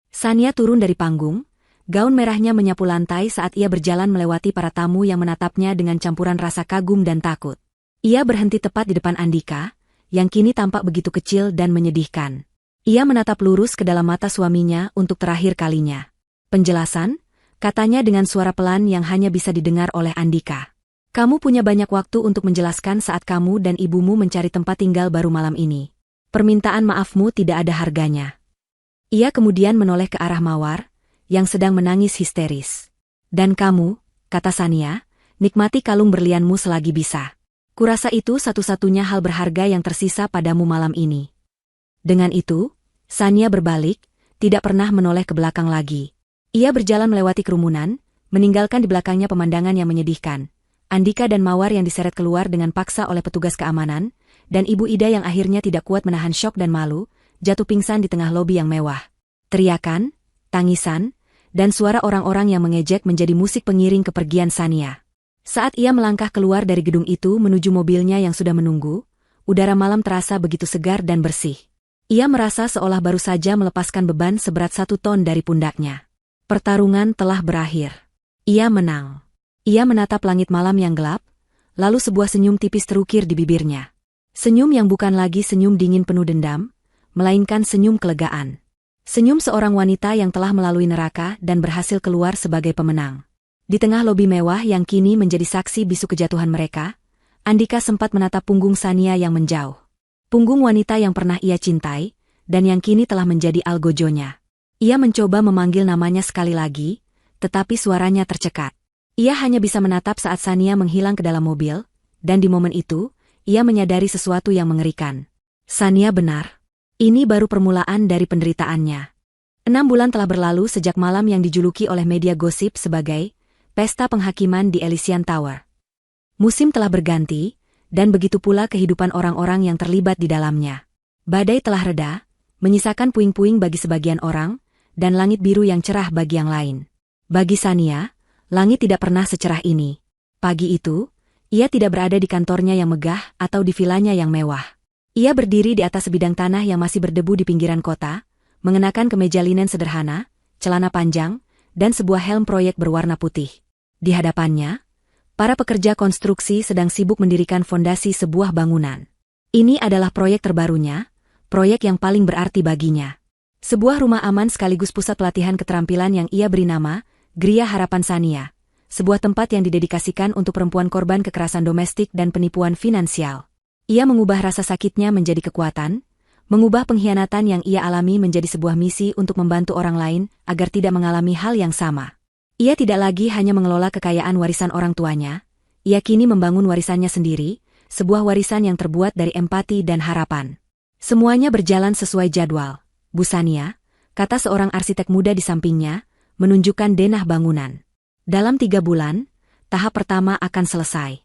Sania turun dari panggung, gaun merahnya menyapu lantai saat ia berjalan melewati para tamu yang menatapnya dengan campuran rasa kagum dan takut. Ia berhenti tepat di depan Andika, yang kini tampak begitu kecil dan menyedihkan. Ia menatap lurus ke dalam mata suaminya untuk terakhir kalinya. Penjelasan, katanya dengan suara pelan yang hanya bisa didengar oleh Andika. Kamu punya banyak waktu untuk menjelaskan saat kamu dan ibumu mencari tempat tinggal baru malam ini. Permintaan maafmu tidak ada harganya. Ia kemudian menoleh ke arah Mawar, yang sedang menangis histeris. Dan kamu, kata Sania, nikmati kalung berlianmu selagi bisa. Kurasa itu satu-satunya hal berharga yang tersisa padamu malam ini. Dengan itu, Sania berbalik, tidak pernah menoleh ke belakang lagi. Ia berjalan melewati kerumunan, meninggalkan di belakangnya pemandangan yang menyedihkan. Andika dan Mawar yang diseret keluar dengan paksa oleh petugas keamanan, dan Ibu Ida yang akhirnya tidak kuat menahan syok dan malu, jatuh pingsan di tengah lobi yang mewah. Teriakan, tangisan, dan suara orang-orang yang mengejek menjadi musik pengiring kepergian Sania. Saat ia melangkah keluar dari gedung itu menuju mobilnya yang sudah menunggu, udara malam terasa begitu segar dan bersih. Ia merasa seolah baru saja melepaskan beban seberat 1 ton dari pundaknya. Pertarungan telah berakhir. Ia menang. Ia menatap langit malam yang gelap, lalu sebuah senyum tipis terukir di bibirnya. Senyum yang bukan lagi senyum dingin penuh dendam, melainkan senyum kelegaan. Senyum seorang wanita yang telah melalui neraka dan berhasil keluar sebagai pemenang. Di tengah lobi mewah yang kini menjadi saksi bisu kejatuhan mereka, Andika sempat menatap punggung Sania yang menjauh. Punggung wanita yang pernah ia cintai, dan yang kini telah menjadi algojonya. Ia mencoba memanggil namanya sekali lagi, tetapi suaranya tercekat. Ia hanya bisa menatap saat Sania menghilang ke dalam mobil, dan di momen itu, ia menyadari sesuatu yang mengerikan. Sania benar. Ini baru permulaan dari penderitaannya. 6 bulan telah berlalu sejak malam yang dijuluki oleh media gosip sebagai Pesta Penghakiman di Elysian Tower. Musim telah berganti, dan begitu pula kehidupan orang-orang yang terlibat di dalamnya. Badai telah reda, menyisakan puing-puing bagi sebagian orang, dan langit biru yang cerah bagi yang lain. Bagi Sania, langit tidak pernah secerah ini. Pagi itu, ia tidak berada di kantornya yang megah atau di vilanya yang mewah. Ia berdiri di atas sebidang tanah yang masih berdebu di pinggiran kota, mengenakan kemeja linen sederhana, celana panjang, dan sebuah helm proyek berwarna putih. Di hadapannya, para pekerja konstruksi sedang sibuk mendirikan fondasi sebuah bangunan. Ini adalah proyek terbarunya, proyek yang paling berarti baginya. Sebuah rumah aman sekaligus pusat pelatihan keterampilan yang ia beri nama Gria Harapan Sania. Sebuah tempat yang didedikasikan untuk perempuan korban kekerasan domestik dan penipuan finansial. Ia mengubah rasa sakitnya menjadi kekuatan, mengubah pengkhianatan yang ia alami menjadi sebuah misi untuk membantu orang lain agar tidak mengalami hal yang sama. Ia tidak lagi hanya mengelola kekayaan warisan orang tuanya, ia kini membangun warisannya sendiri, sebuah warisan yang terbuat dari empati dan harapan. Semuanya berjalan sesuai jadwal. Bu Sania, kata seorang arsitek muda di sampingnya, menunjukkan denah bangunan. Dalam 3 bulan, tahap pertama akan selesai.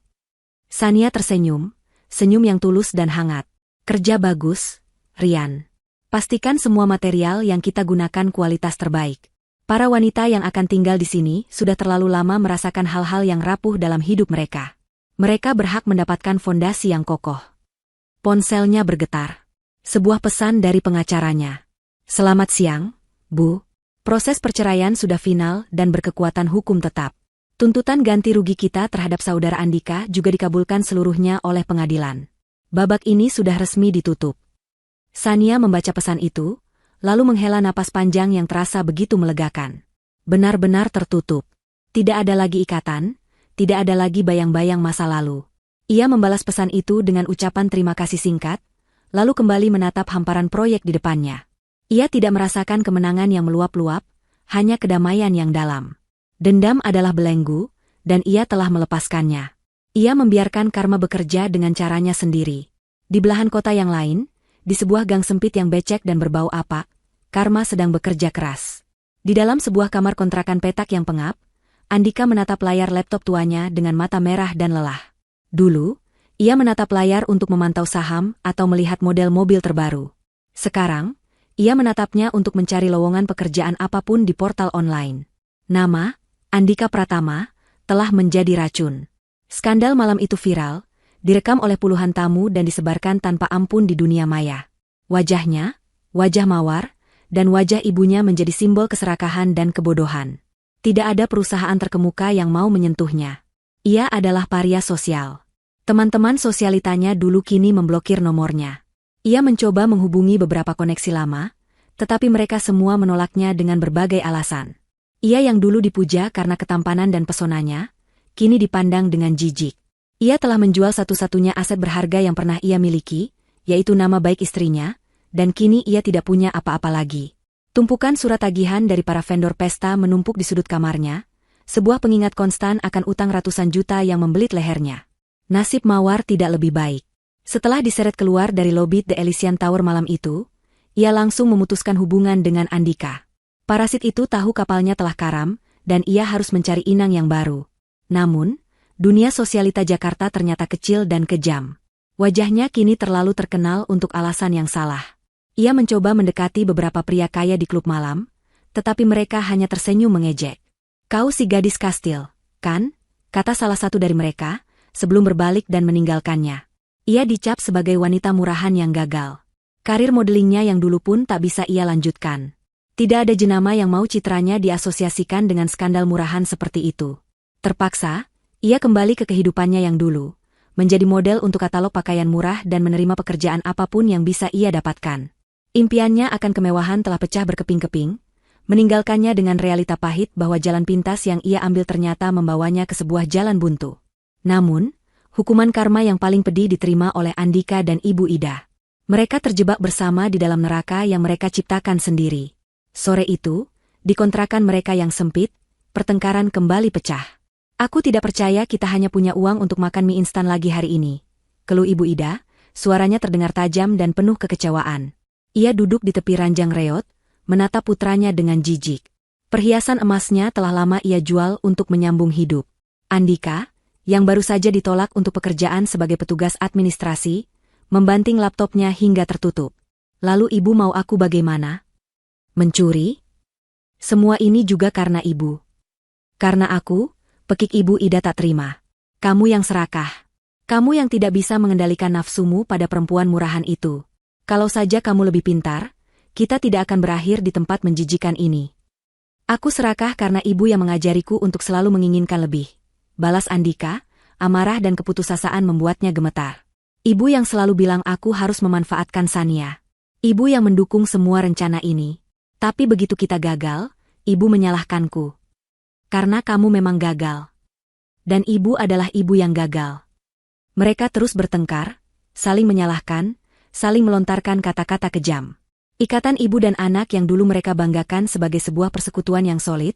Sania tersenyum, senyum yang tulus dan hangat. Kerja bagus, Rian. Pastikan semua material yang kita gunakan kualitas terbaik. Para wanita yang akan tinggal di sini sudah terlalu lama merasakan hal-hal yang rapuh dalam hidup mereka. Mereka berhak mendapatkan fondasi yang kokoh. Ponselnya bergetar. Sebuah pesan dari pengacaranya. Selamat siang, Bu. Proses perceraian sudah final dan berkekuatan hukum tetap. Tuntutan ganti rugi kita terhadap saudara Andika juga dikabulkan seluruhnya oleh pengadilan. Babak ini sudah resmi ditutup. Sania membaca pesan itu, lalu menghela napas panjang yang terasa begitu melegakan. Benar-benar tertutup. Tidak ada lagi ikatan, tidak ada lagi bayang-bayang masa lalu. Ia membalas pesan itu dengan ucapan terima kasih singkat, lalu kembali menatap hamparan proyek di depannya. Ia tidak merasakan kemenangan yang meluap-luap, hanya kedamaian yang dalam. Dendam adalah belenggu, dan ia telah melepaskannya. Ia membiarkan karma bekerja dengan caranya sendiri. Di belahan kota yang lain, di sebuah gang sempit yang becek dan berbau apak, karma sedang bekerja keras. Di dalam sebuah kamar kontrakan petak yang pengap, Andika menatap layar laptop tuanya dengan mata merah dan lelah. Dulu, ia menatap layar untuk memantau saham atau melihat model mobil terbaru. Sekarang, ia menatapnya untuk mencari lowongan pekerjaan apapun di portal online. Nama, Andika Pratama, telah menjadi racun. Skandal malam itu viral, direkam oleh puluhan tamu dan disebarkan tanpa ampun di dunia maya. Wajahnya, wajah mawar, dan wajah ibunya menjadi simbol keserakahan dan kebodohan. Tidak ada perusahaan terkemuka yang mau menyentuhnya. Ia adalah paria sosial. Teman-teman sosialitanya dulu kini memblokir nomornya. Ia mencoba menghubungi beberapa koneksi lama, tetapi mereka semua menolaknya dengan berbagai alasan. Ia yang dulu dipuja karena ketampanan dan pesonanya, kini dipandang dengan jijik. Ia telah menjual satu-satunya aset berharga yang pernah ia miliki, yaitu nama baik istrinya, dan kini ia tidak punya apa-apa lagi. Tumpukan surat tagihan dari para vendor pesta menumpuk di sudut kamarnya, sebuah pengingat konstan akan utang ratusan juta yang membelit lehernya. Nasib Mawar tidak lebih baik. Setelah diseret keluar dari lobi The Elysian Tower malam itu, ia langsung memutuskan hubungan dengan Andika. Parasit itu tahu kapalnya telah karam, dan ia harus mencari inang yang baru. Namun, dunia sosialita Jakarta ternyata kecil dan kejam. Wajahnya kini terlalu terkenal untuk alasan yang salah. Ia mencoba mendekati beberapa pria kaya di klub malam, tetapi mereka hanya tersenyum mengejek. "Kau si gadis kastil, kan?" kata salah satu dari mereka, sebelum berbalik dan meninggalkannya. Ia dicap sebagai wanita murahan yang gagal. Karir modelingnya yang dulu pun tak bisa ia lanjutkan. Tidak ada jenama yang mau citranya diasosiasikan dengan skandal murahan seperti itu. Terpaksa, ia kembali ke kehidupannya yang dulu, menjadi model untuk katalog pakaian murah dan menerima pekerjaan apapun yang bisa ia dapatkan. Impiannya akan kemewahan telah pecah berkeping-keping, meninggalkannya dengan realita pahit bahwa jalan pintas yang ia ambil ternyata membawanya ke sebuah jalan buntu. Namun, hukuman karma yang paling pedih diterima oleh Andika dan Ibu Ida. Mereka terjebak bersama di dalam neraka yang mereka ciptakan sendiri. Sore itu, di kontrakan mereka yang sempit, pertengkaran kembali pecah. "Aku tidak percaya kita hanya punya uang untuk makan mie instan lagi hari ini," keluh Ibu Ida, suaranya terdengar tajam dan penuh kekecewaan. Ia duduk di tepi ranjang reot, menatap putranya dengan jijik. Perhiasan emasnya telah lama ia jual untuk menyambung hidup. Andika, yang baru saja ditolak untuk pekerjaan sebagai petugas administrasi, membanting laptopnya hingga tertutup. "Lalu ibu mau aku bagaimana? Mencuri? Semua ini juga karena ibu." "Karena aku?" pekik Ibu Ida tak terima. "Kamu yang serakah. Kamu yang tidak bisa mengendalikan nafsumu pada perempuan murahan itu. Kalau saja kamu lebih pintar, kita tidak akan berakhir di tempat menjijikan ini." "Aku serakah karena ibu yang mengajariku untuk selalu menginginkan lebih," balas Andika, amarah dan keputusasaan membuatnya gemetar. "Ibu yang selalu bilang aku harus memanfaatkan Sania. Ibu yang mendukung semua rencana ini. Tapi begitu kita gagal, ibu menyalahkanku. Karena kamu memang gagal. Dan ibu adalah ibu yang gagal." Mereka terus bertengkar, saling menyalahkan, saling melontarkan kata-kata kejam. Ikatan ibu dan anak yang dulu mereka banggakan sebagai sebuah persekutuan yang solid,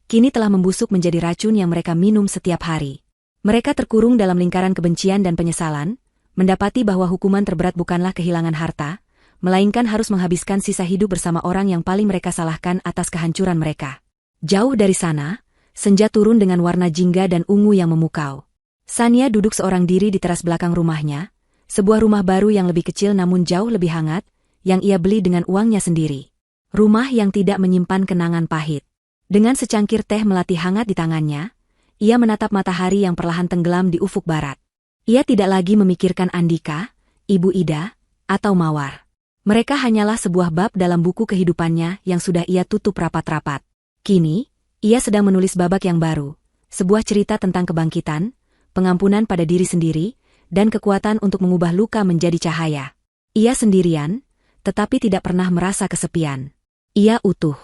kini telah membusuk menjadi racun yang mereka minum setiap hari. Mereka terkurung dalam lingkaran kebencian dan penyesalan, mendapati bahwa hukuman terberat bukanlah kehilangan harta, melainkan harus menghabiskan sisa hidup bersama orang yang paling mereka salahkan atas kehancuran mereka. Jauh dari sana, senja turun dengan warna jingga dan ungu yang memukau. Sania duduk seorang diri di teras belakang rumahnya, sebuah rumah baru yang lebih kecil namun jauh lebih hangat, yang ia beli dengan uangnya sendiri. Rumah yang tidak menyimpan kenangan pahit. Dengan secangkir teh melati hangat di tangannya, ia menatap matahari yang perlahan tenggelam di ufuk barat. Ia tidak lagi memikirkan Andika, Ibu Ida, atau Mawar. Mereka hanyalah sebuah bab dalam buku kehidupannya yang sudah ia tutup rapat-rapat. Kini, ia sedang menulis babak yang baru, sebuah cerita tentang kebangkitan, pengampunan pada diri sendiri, dan kekuatan untuk mengubah luka menjadi cahaya. Ia sendirian, tetapi tidak pernah merasa kesepian. Ia utuh.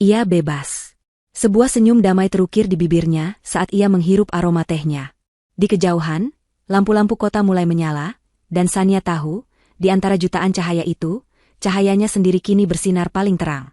Ia bebas. Sebuah senyum damai terukir di bibirnya saat ia menghirup aroma tehnya. Di kejauhan, lampu-lampu kota mulai menyala, dan Sania tahu, di antara jutaan cahaya itu, cahayanya sendiri kini bersinar paling terang.